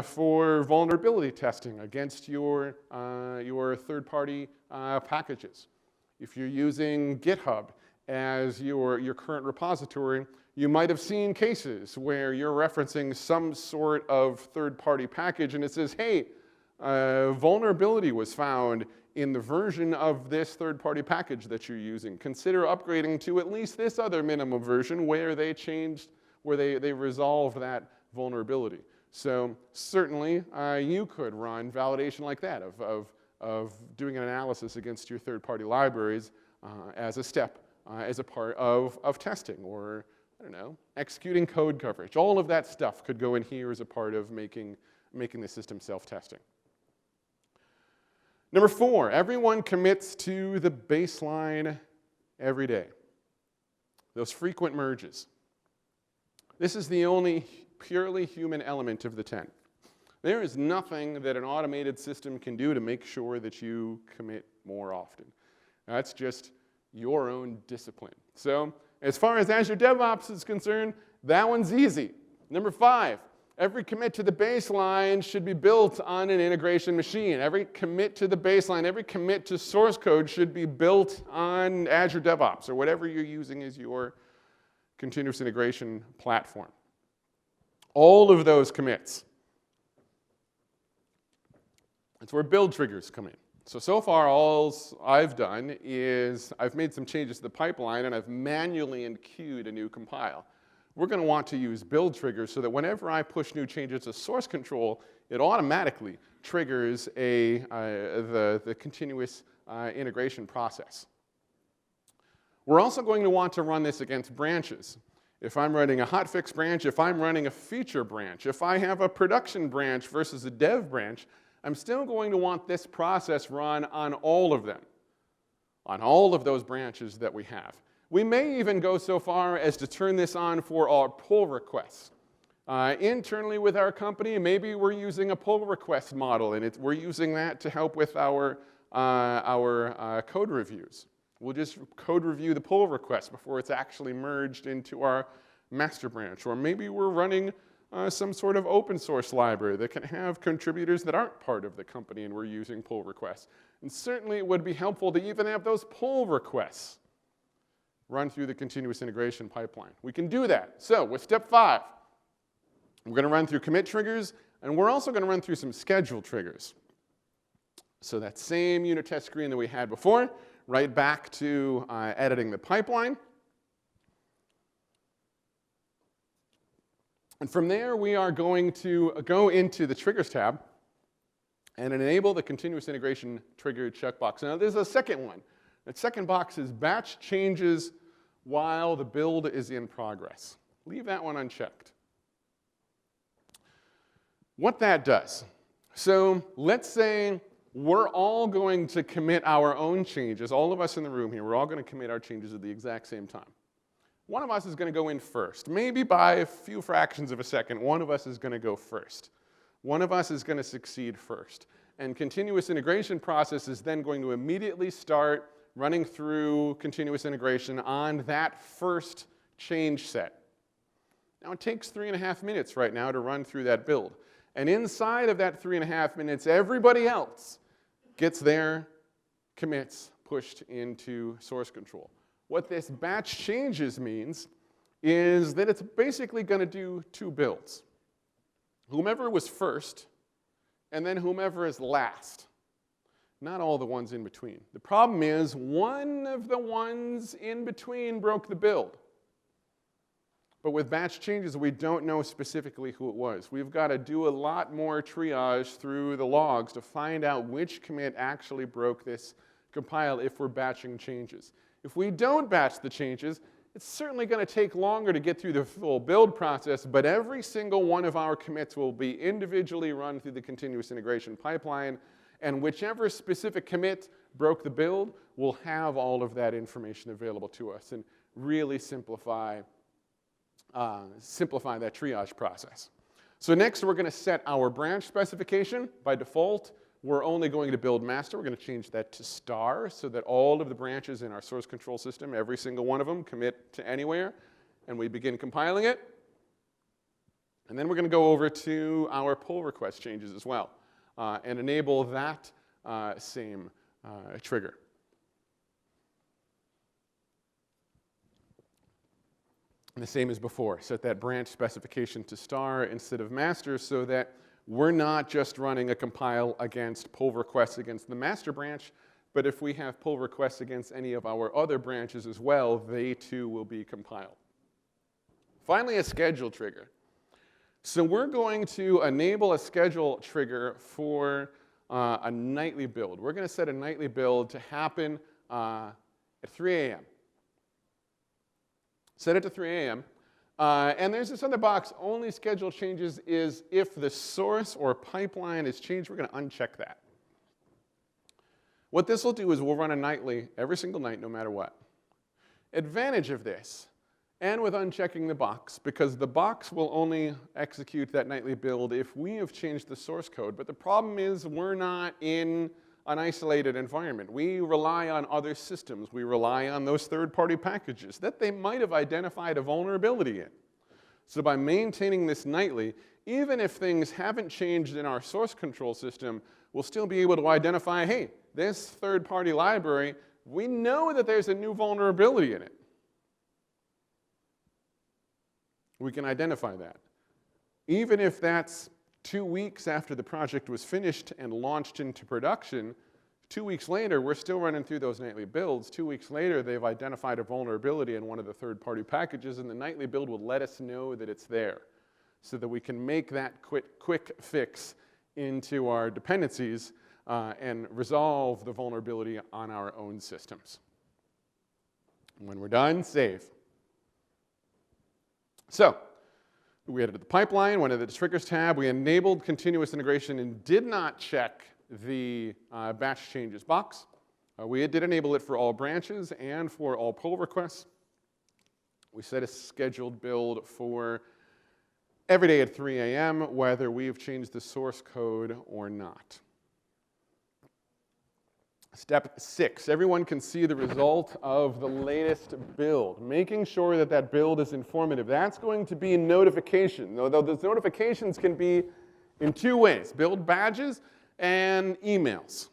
for vulnerability testing against your third-party packages. If you're using GitHub as your current repository, you might have seen cases where you're referencing some sort of third-party package and it says, hey, vulnerability was found in the version of this third-party package that you're using. Consider upgrading to at least this other minimum version where they resolved that vulnerability. So certainly you could run validation like that of doing an analysis against your third-party libraries as a step, as a part of testing, or I don't know, executing code coverage. All of that stuff could go in here as a part of making the system self-testing. Number 4, everyone commits to the baseline every day. Those frequent merges. This is the only purely human element of the 10. There is nothing that an automated system can do to make sure that you commit more often. That's just your own discipline. So as far as Azure DevOps is concerned, that one's easy. Number 5, Every commit to the baseline should be built on an integration machine. Every commit to the baseline, every commit to source code should be built on Azure DevOps or whatever you're using as your continuous integration platform. All of those commits. That's where build triggers come in. So far, all I've done is I've made some changes to the pipeline and I've manually enqueued a new compile. We're going to want to use build triggers so that whenever I push new changes to source control, it automatically triggers the continuous integration process. We're also going to want to run this against branches. If I'm running a hotfix branch, if I'm running a feature branch, if I have a production branch versus a dev branch, I'm still going to want this process run on all of them, on all of those branches that we have. We may even go so far as to turn this on for our pull requests. Internally with our company, maybe we're using a pull request model, and we're using that to help with our code reviews. We'll just code review the pull request before it's actually merged into our master branch. Or maybe we're running some sort of open source library that can have contributors that aren't part of the company, and we're using pull requests. And certainly it would be helpful to even have those pull requests run through the continuous integration pipeline. We can do that. So with step 5, we're going to run through commit triggers, and we're also going to run through some schedule triggers. So that same unit test screen that we had before, right back to editing the pipeline. And from there, we are going to go into the triggers tab and enable the continuous integration trigger checkbox. Now, there's a second one. That second box is batch changes while the build is in progress. Leave that one unchecked. What that does, so let's say we're all going to commit our own changes. All of us in the room here, we're all going to commit our changes at the exact same time. One of us is going to go in first. Maybe by a few fractions of a second, one of us is going to go first. One of us is going to succeed first. And continuous integration process is then going to immediately start running through continuous integration on that first change set. Now, it takes 3.5 minutes right now to run through that build. And inside of that 3.5 minutes, everybody else gets their commits pushed into source control. What this batch changes means is that it's basically going to do 2 builds. Whomever was first, and then whomever is last. Not all the ones in between. The problem is one of the ones in between broke the build. But with batch changes, we don't know specifically who it was. We've got to do a lot more triage through the logs to find out which commit actually broke this compile if we're batching changes. If we don't batch the changes, it's certainly going to take longer to get through the full build process, but every single one of our commits will be individually run through the continuous integration pipeline, and whichever specific commit broke the build will have all of that information available to us and really simplify that triage process. So next, we're going to set our branch specification. By default, we're only going to build master. We're going to change that to star so that all of the branches in our source control system, every single one of them, commit to anywhere, and we begin compiling it. And then we're going to go over to our pull request changes as well and enable that same trigger. And the same as before, set that branch specification to star instead of master so that we're not just running a compile against pull requests against the master branch, but if we have pull requests against any of our other branches as well, they too will be compiled. Finally, a schedule trigger. So we're going to enable a schedule trigger for a nightly build. We're going to set a nightly build to happen at 3 a.m. Set it to 3 a.m. And there's this other box, only schedule changes is if the source or pipeline is changed. We're going to uncheck that. What this will do is we'll run a nightly every single night, no matter what. Advantage of this, and with unchecking the box, because the box will only execute that nightly build if we have changed the source code. But the problem is we're not in an isolated environment. We rely on other systems. We rely on those third-party packages that they might have identified a vulnerability in. So by maintaining this nightly, even if things haven't changed in our source control system, we'll still be able to identify, hey, this third-party library, we know that there's a new vulnerability in it. We can identify that. Even if that's 2 weeks after the project was finished and launched into production, 2 weeks later, we're still running through those nightly builds. 2 weeks later, they've identified a vulnerability in one of the third-party packages, and the nightly build will let us know that it's there so that we can make that quick fix into our dependencies and resolve the vulnerability on our own systems. When we're done, save. So, we edited the pipeline, went into the triggers tab, we enabled continuous integration and did not check the batch changes box. We did enable it for all branches and for all pull requests. We set a scheduled build for every day at 3 a.m., whether we've changed the source code or not. Step 6, everyone can see the result of the latest build, making sure that that build is informative. That's going to be a notification, although those notifications can be in 2 ways, build badges and emails.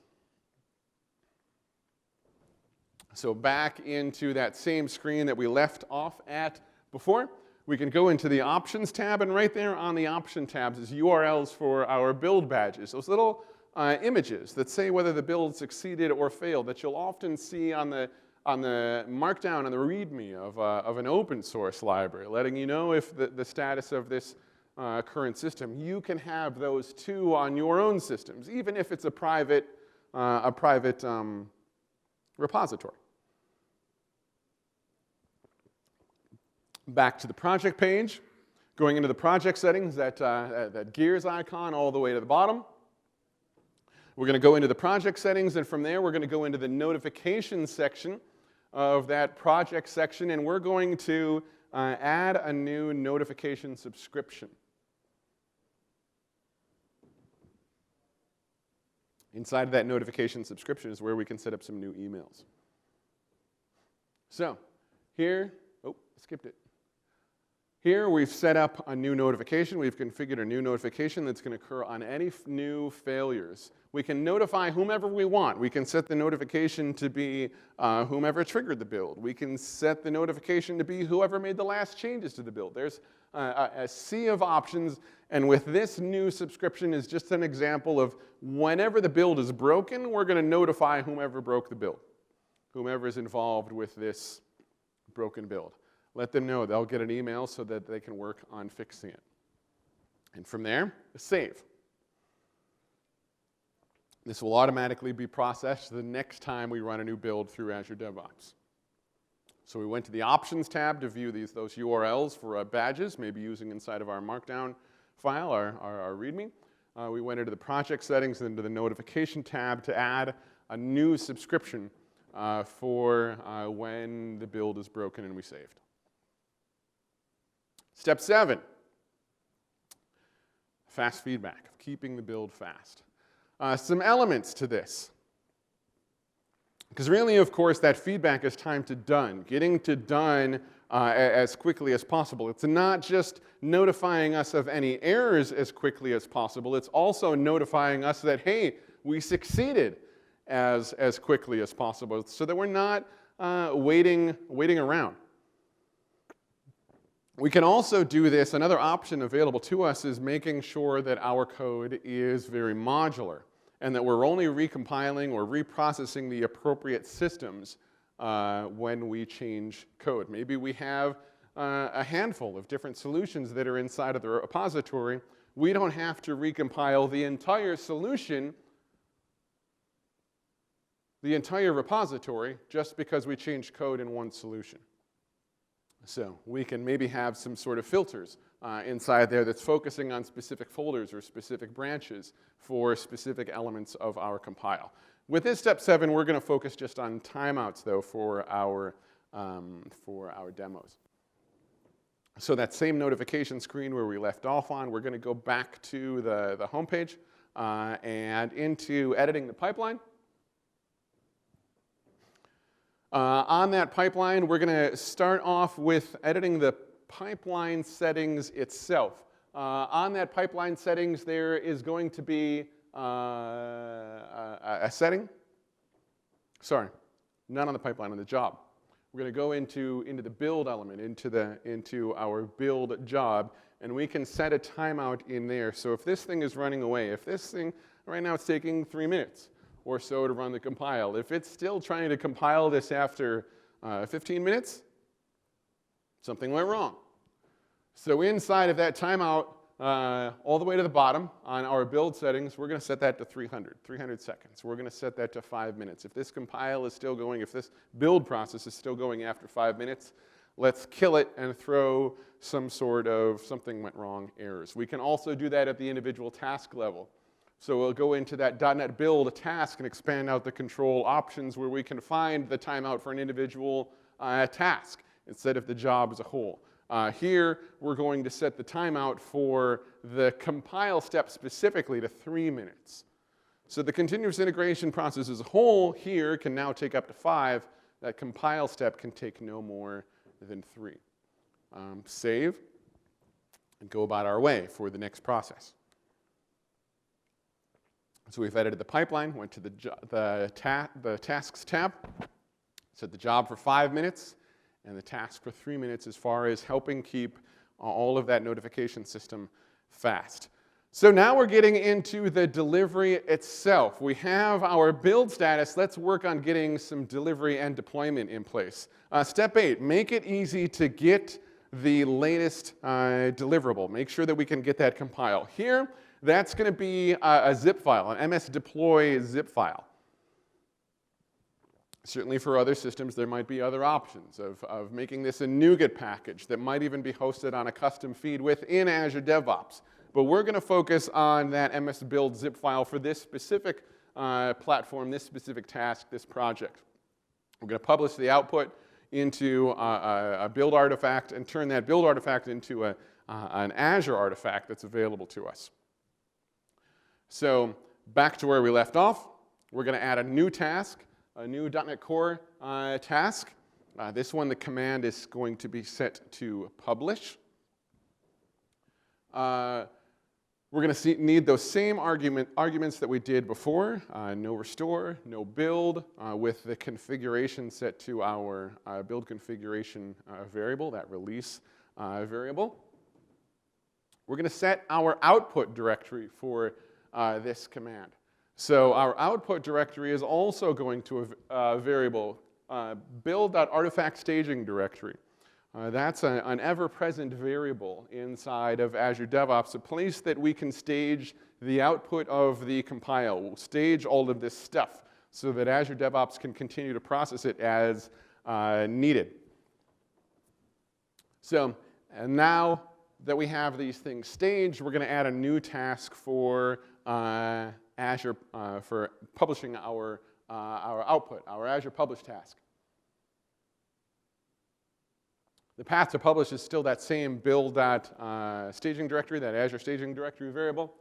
So back into that same screen that we left off at before, we can go into the Options tab, and right there on the Option tabs is URLs for our build badges, those little images that say whether the build succeeded or failed that you'll often see on the markdown and the README of an open source library, letting you know if the status of this current system. You can have those too on your own systems, even if it's a private repository. Back to the project page, going into the project settings, that gears icon all the way to the bottom. We're going to go into the project settings, and from there we're going to go into the notifications section of that project section, and we're going to add a new notification subscription. Inside of that notification subscription is where we can set up some new emails. So here, skipped it. Here we've set up a new notification. We've configured a new notification that's going to occur on any new failures. We can notify whomever we want. We can set the notification to be whomever triggered the build. We can set the notification to be whoever made the last changes to the build. There's a sea of options, and with this new subscription is just an example of whenever the build is broken, we're going to notify whomever broke the build, whomever is involved with this broken build. Let them know. They'll get an email so that they can work on fixing it. And from there, save. This will automatically be processed the next time we run a new build through Azure DevOps. So we went to the Options tab to view those URLs for badges, maybe using inside of our Markdown file, our README. We went into the project settings and into the notification tab to add a new subscription for when the build is broken and we saved. Step 7, fast feedback, keeping the build fast. Some elements to this. Because really, of course, that feedback is time to done, getting to done as quickly as possible. It's not just notifying us of any errors as quickly as possible. It's also notifying us that, hey, we succeeded as quickly as possible so that we're not waiting around. We can also do this. Another option available to us is making sure that our code is very modular and that we're only recompiling or reprocessing the appropriate systems when we change code. Maybe we have a handful of different solutions that are inside of the repository. We don't have to recompile the entire solution, the entire repository, just because we changed code in one solution. So we can maybe have some sort of filters inside there that's focusing on specific folders or specific branches for specific elements of our compile. With this step 7, we're going to focus just on timeouts, though, for our demos. So that same notification screen where we left off on, we're going to go back to the home page and into editing the pipeline. On that pipeline, we're going to start off with editing the pipeline settings itself. On that pipeline settings, there is going to be a setting. Sorry, not on the pipeline, on the job. We're going to go into the build element, into our build job, and we can set a timeout in there. So if this thing is running away, if this thing, right now it's taking 3 minutes or so to run the compile. If it's still trying to compile this after 15 minutes, something went wrong. So inside of that timeout, all the way to the bottom on our build settings, we're going to set that to 300 seconds. We're going to set that to 5 minutes. If this compile is still going, if this build process is still going after 5 minutes, let's kill it and throw some sort of something went wrong errors. We can also do that at the individual task level. So we'll go into that .NET build task and expand out the control options where we can find the timeout for an individual task instead of the job as a whole. Here, we're going to set the timeout for the compile step specifically to 3 minutes. So the continuous integration process as a whole here can now take up to 5. That compile step can take no more than 3. Save, and go about our way for the next process. So we've edited the pipeline, went to the tasks tab, set the job for 5 minutes, and the task for 3 minutes as far as helping keep all of that notification system fast. So now we're getting into the delivery itself. We have our build status. Let's work on getting some delivery and deployment in place. Step 8, make it easy to get the latest deliverable. Make sure that we can get that compile. Here, that's going to be a zip file, an MSDeploy zip file. Certainly for other systems, there might be other options of making this a NuGet package that might even be hosted on a custom feed within Azure DevOps. But we're going to focus on that MS-build zip file for this specific platform, this specific task, this project. We're going to publish the output into a build artifact and turn that build artifact into an Azure artifact that's available to us. So back to where we left off, we're going to add a new task, a new .NET Core task. This one, the command is going to be set to publish. We're going to need those same arguments that we did before, no restore, no build, with the configuration set to our build configuration variable, that release variable. We're going to set our output directory for this command. So our output directory is also going to a variable, build.artifactStaging directory. That's an ever-present variable inside of Azure DevOps, a place that we can stage the output of the compile. We'll stage all of this stuff so that Azure DevOps can continue to process it as needed. So, and now that we have these things staged, we're going to add a new task for Azure for publishing our output, our Azure Publish task. The path to publish is still that same build.staging directory, that Azure staging directory variable.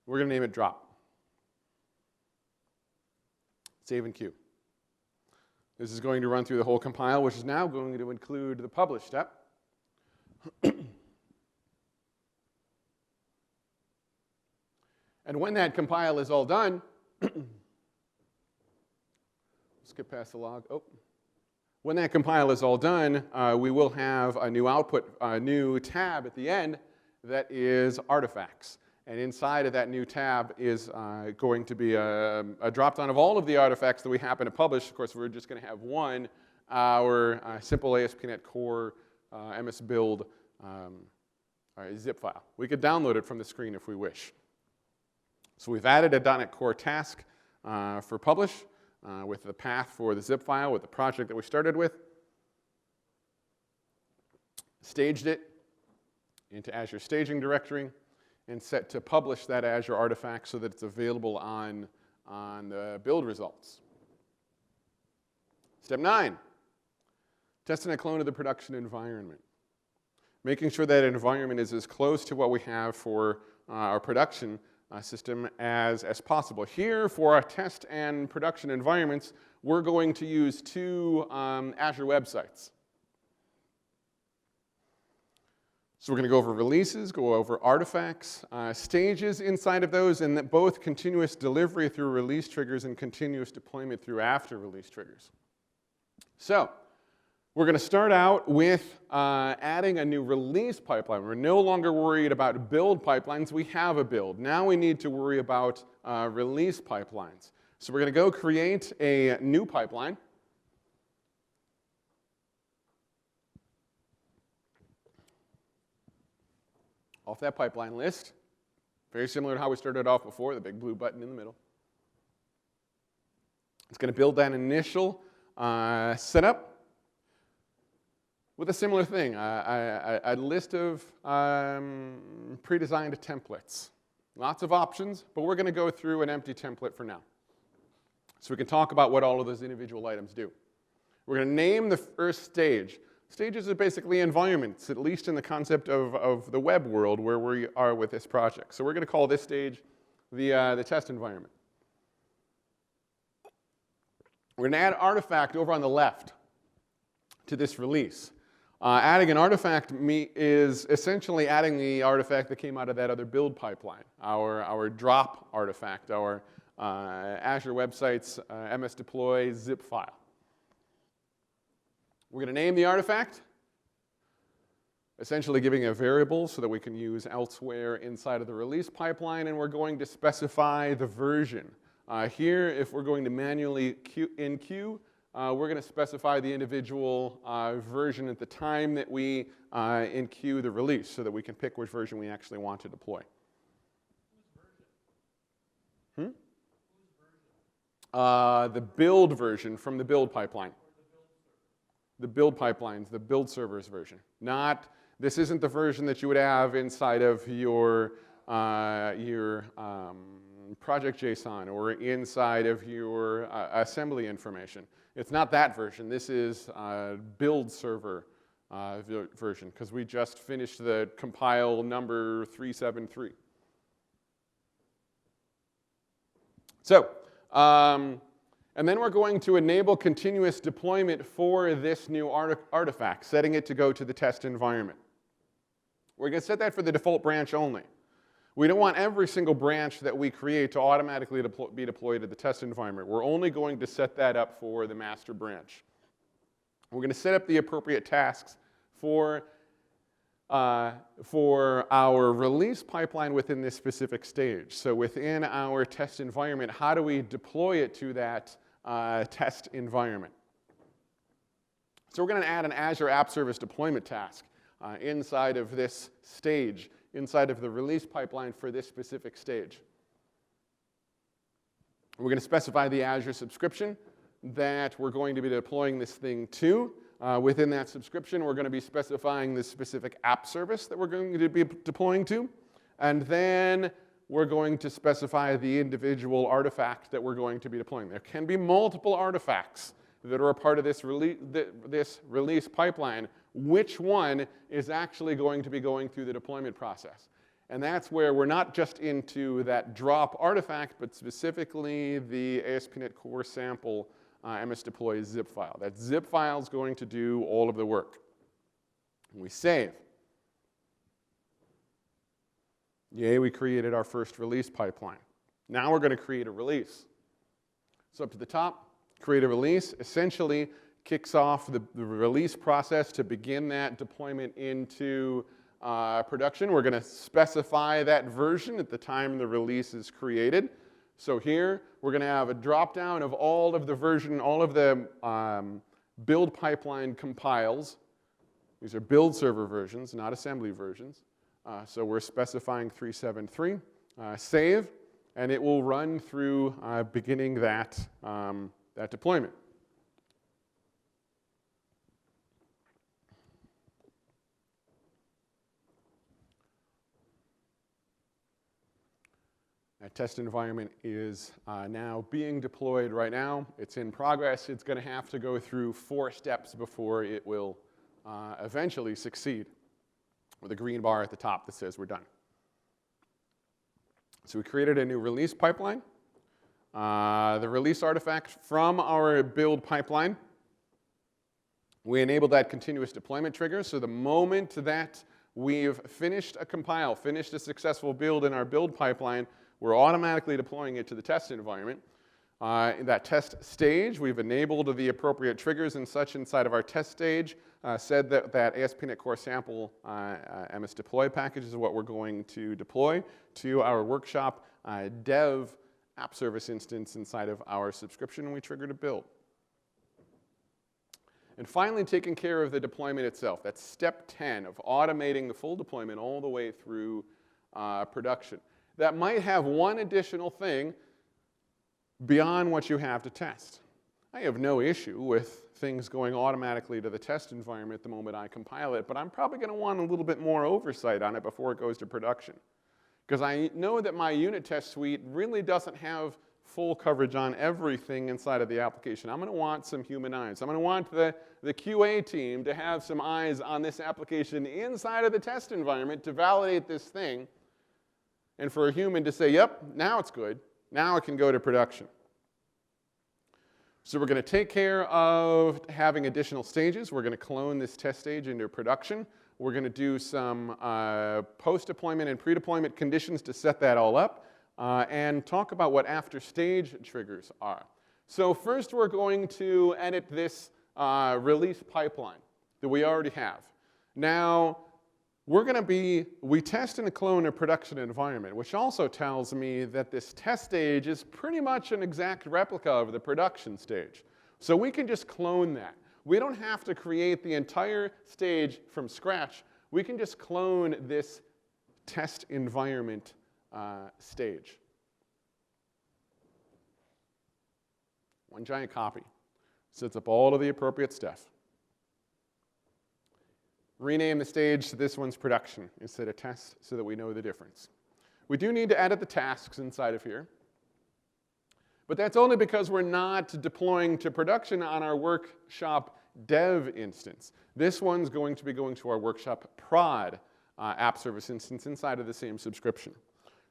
We're going to name it drop. Save and queue. This is going to run through the whole compile, which is now going to include the publish step. And when that compile is all done, skip past the log. Oh. When that compile is all done, we will have a new output, a new tab at the end that is artifacts. And inside of that new tab is going to be a drop-down of all of the artifacts that we happen to publish. Of course, we're just going to have one, our sample-aspnetcore MS-build zip file. We could download it from the screen if we wish. So we've added a .NET Core task for publish with the path for the zip file with the project that we started with. Staged it into Azure staging directory and set to publish that Azure artifact so that it's available on the build results. Step 9, testing a clone of the production environment. Making sure that environment is as close to what we have for our production system as possible. Here, for our test and production environments, we're going to use two Azure websites. So we're going to go over releases, go over artifacts, stages inside of those, and that both continuous delivery through release triggers and continuous deployment through after release triggers. So we're going to start out with adding a new release pipeline. We're no longer worried about build pipelines. We have a build. Now we need to worry about release pipelines. So we're going to go create a new pipeline. Off that pipeline list, very similar to how we started off before, the big blue button in the middle. It's going to build that initial setup with a similar thing, a list of pre-designed templates. Lots of options, but we're going to go through an empty template for now. So we can talk about what all of those individual items do. We're going to name the first stage. Stages are basically environments, at least in the concept of the web world where we are with this project. So we're going to call this stage the test environment. We're going to add artifact over on the left to this release. Adding an artifact is essentially adding the artifact that came out of that other build pipeline, our drop artifact, our Azure Websites MSDeploy zip file. We're going to name the artifact, essentially giving a variable so that we can use elsewhere inside of the release pipeline, and we're going to specify the version. Here, if we're going to manually enqueue, we're going to specify the individual version at the time that we enqueue the release so that we can pick which version we actually want to deploy. The build version from the build pipeline. The build pipelines, the build servers version. This isn't the version that you would have inside of your project JSON or inside of your assembly information. It's not that version. This is build server version because we just finished the compile number 373. So, and then we're going to enable continuous deployment for this new artifact, setting it to go to the test environment. We're going to set that for the default branch only. We don't want every single branch that we create to automatically be deployed to the test environment. We're only going to set that up for the master branch. We're going to set up the appropriate tasks for our release pipeline within this specific stage. So within our test environment, how do we deploy it to that test environment? So we're going to add an Azure App Service deployment task inside of this stage, inside of the release pipeline for this specific stage. We're going to specify the Azure subscription that we're going to be deploying this thing to. Within that subscription, we're going to be specifying the specific app service that we're going to be deploying to. And then we're going to specify the individual artifact that we're going to be deploying. There can be multiple artifacts that are a part of this release pipeline. Which one is actually going to be going through the deployment process? And that's where we're not just into that drop artifact, but specifically the ASP.NET Core sample MSDeploy zip file. That zip file is going to do all of the work. And we save. Yay, we created our first release pipeline. Now we're going to create a release. So up to the top, create a release, essentially kicks off the release process to begin that deployment into production. We're going to specify that version at the time the release is created. So here, we're going to have a drop-down of all of the version, all of the build pipeline compiles. These are build server versions, not assembly versions. So we're specifying 373, save, and it will run through beginning that deployment. That test environment is now being deployed right now. It's in progress. It's going to have to go through 4 steps before it will eventually succeed, with a green bar at the top that says we're done. So we created a new release pipeline. The release artifact from our build pipeline. We enabled that continuous deployment trigger. So the moment that We've finished a compile, finished a successful build in our build pipeline. We're automatically deploying it to the test environment. In that test stage, we've enabled the appropriate triggers and such inside of our test stage, said that ASP.NET Sample MSDeploy package is what we're going to deploy to our workshop dev app service instance inside of our subscription, and we triggered a build. And finally, taking care of the deployment itself. That's step 10 of automating the full deployment all the way through production. That might have one additional thing beyond what you have to test. I have no issue with things going automatically to the test environment the moment I compile it, but I'm probably going to want a little bit more oversight on it before it goes to production. Because I know that my unit test suite really doesn't have full coverage on everything inside of the application. I'm going to want some human eyes. I'm going to want the QA team to have some eyes on this application inside of the test environment to validate this thing, and for a human to say, yep, now it's good. Now it can go to production. So we're going to take care of having additional stages. We're going to clone this test stage into production. We're going to do some post-deployment and pre-deployment conditions to set that all up, and talk about what after-stage triggers are. So first we're going to edit this release pipeline that we already have. Now, we test and clone a production environment, which also tells me that this test stage is pretty much an exact replica of the production stage. So we can just clone that. We don't have to create the entire stage from scratch. We can just clone this test environment stage. One giant copy. Sets up all of the appropriate stuff. Rename the stage to this one's production instead of test so that we know the difference. We do need to edit the tasks inside of here. But that's only because we're not deploying to production on our workshop dev instance. This one's going to be going to our workshop prod app service instance inside of the same subscription.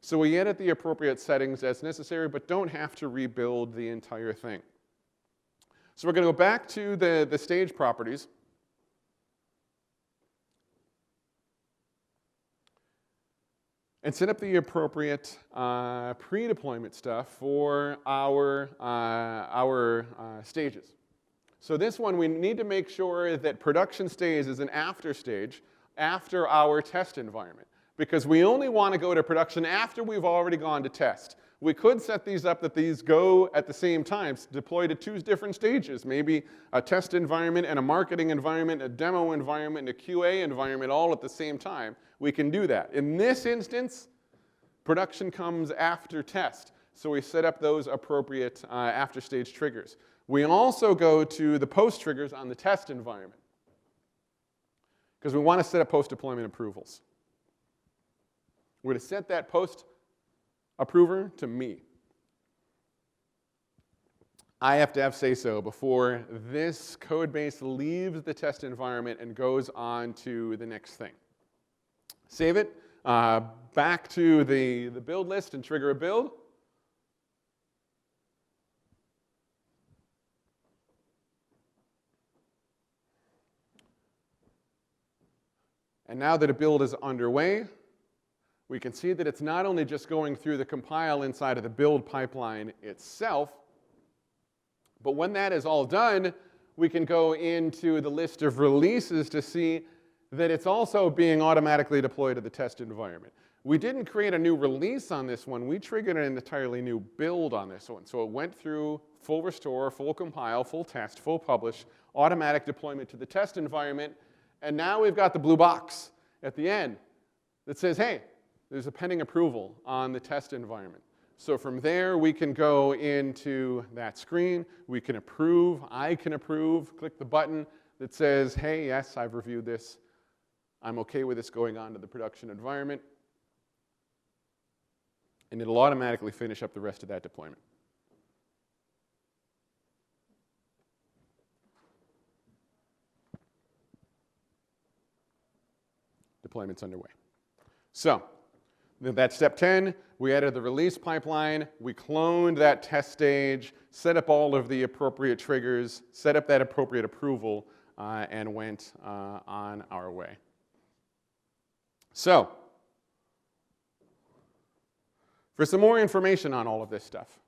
So we edit the appropriate settings as necessary, but don't have to rebuild the entire thing. So we're going to go back to the stage properties. And set up the appropriate pre-deployment stuff for our stages. So this one, we need to make sure that production stage is an after stage after our test environment, because we only want to go to production after we've already gone to test. We could set these up that these go at the same time, deploy to two different stages, maybe a test environment and a marketing environment, a demo environment, and a QA environment all at the same time. We can do that. In this instance, production comes after test, so we set up those appropriate after-stage triggers. We also go to the post triggers on the test environment, because we want to set up post-deployment approvals. We're going to set that post approver to me. I have to have say-so before this code base leaves the test environment and goes on to the next thing. Save it, back to the build list and trigger a build. And now that a build is underway, we can see that it's not only just going through the compile inside of the build pipeline itself, but when that is all done, we can go into the list of releases to see that it's also being automatically deployed to the test environment. We didn't create a new release on this one. We triggered an entirely new build on this one. So it went through full restore, full compile, full test, full publish, automatic deployment to the test environment. And now we've got the blue box at the end that says, hey, there's a pending approval on the test environment. So from there, we can go into that screen. We can approve. I can approve. Click the button that says, hey, yes, I've reviewed this. I'm OK with this going on to the production environment. And it'll automatically finish up the rest of that deployment. Deployment's underway. So that's step 10. We added the release pipeline. We cloned that test stage, set up all of the appropriate triggers, set up that appropriate approval, and went on our way. So, for some more information on all of this stuff,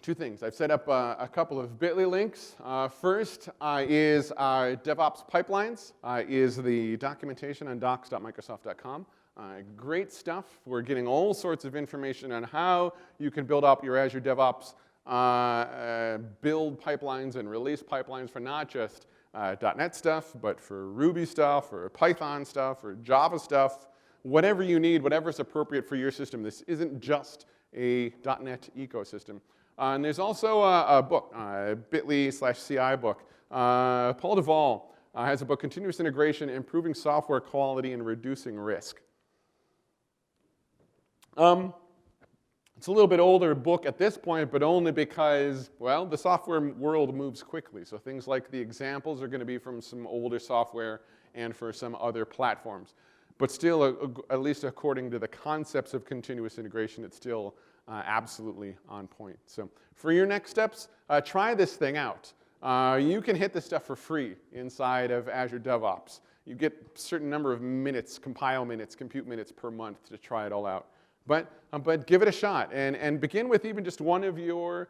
two things. I've set up a couple of bit.ly links. First is DevOps Pipelines, is the documentation on docs.microsoft.com. Great stuff. We're getting all sorts of information on how you can build up your Azure DevOps build pipelines and release pipelines for not just .NET stuff, but for Ruby stuff, or Python stuff, or Java stuff, whatever you need, whatever's appropriate for your system. This isn't just a .NET ecosystem. And there's also a book, bit.ly/CI book. Paul Duvall has a book, Continuous Integration, Improving Software Quality and Reducing Risk. It's a little bit older book at this point, but only because, well, the software world moves quickly. So things like the examples are going to be from some older software and for some other platforms. But still, at least according to the concepts of continuous integration, it's still absolutely on point. So for your next steps, try this thing out. You can hit this stuff for free inside of Azure DevOps. You get a certain number of minutes, compile minutes, compute minutes per month to try it all out. But give it a shot and begin with even just one of your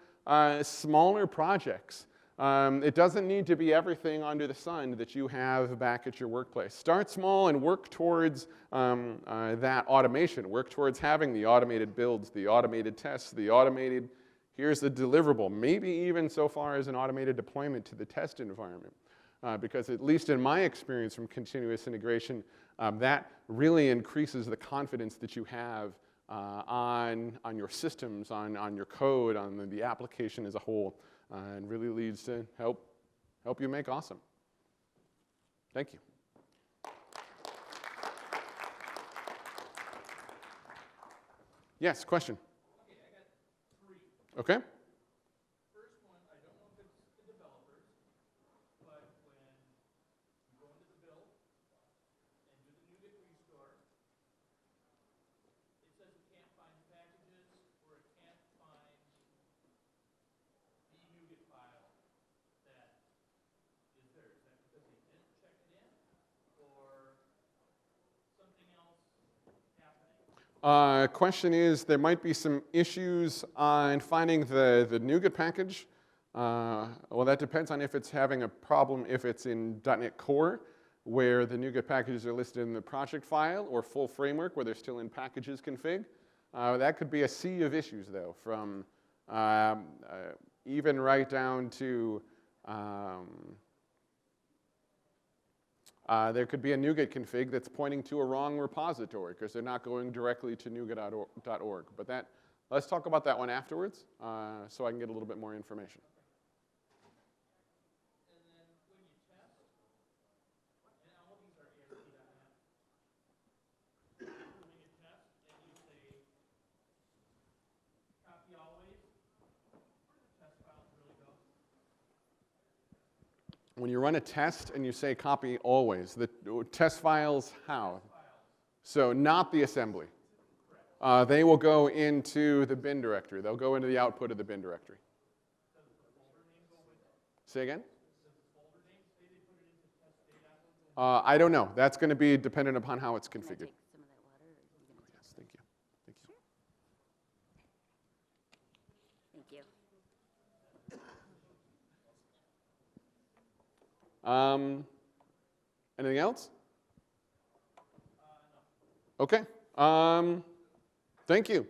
smaller projects. It doesn't need to be everything under the sun that you have back at your workplace. Start small and work towards that automation. Work towards having the automated builds, the automated tests, the automated, here's the deliverable, maybe even so far as an automated deployment to the test environment. Because at least in my experience from continuous integration, that really increases the confidence that you have on your systems, on your code, on the application as a whole, and really leads to help you make awesome. Thank you. Yes, question? Okay, I got 3. Okay. First one, I don't know if it's the developers, but when you go into the build and do the NuGet restore, it says it can't find packages or it can't find the NuGet file that is there. Is that because they didn't check it in or something else happening? Question is, there might be some issues on finding the NuGet package. Well, that depends on if it's having a problem, if it's in .NET Core, where the NuGet packages are listed in the project file, or full framework, where they're still in packages config. That could be a sea of issues, though, from even right down to there could be a NuGet config that's pointing to a wrong repository because they're not going directly to NuGet.org. But let's talk about that one afterwards so I can get a little bit more information. And then when you test, and all of these are ASP.NET, when you test and you say copy always, where do the test files really go? When you run a test and you say copy always, the test files how? So not the assembly. They will go into the bin directory. They'll go into the output of the bin directory. Does the folder name go with it? Say again? Does the folder name say they put it into test data? I don't know. That's going to be dependent upon how it's configured. Some of that water, or are you gonna take Yes, thank you. Thank you. Thank you. Anything else? No. Okay. Thank you.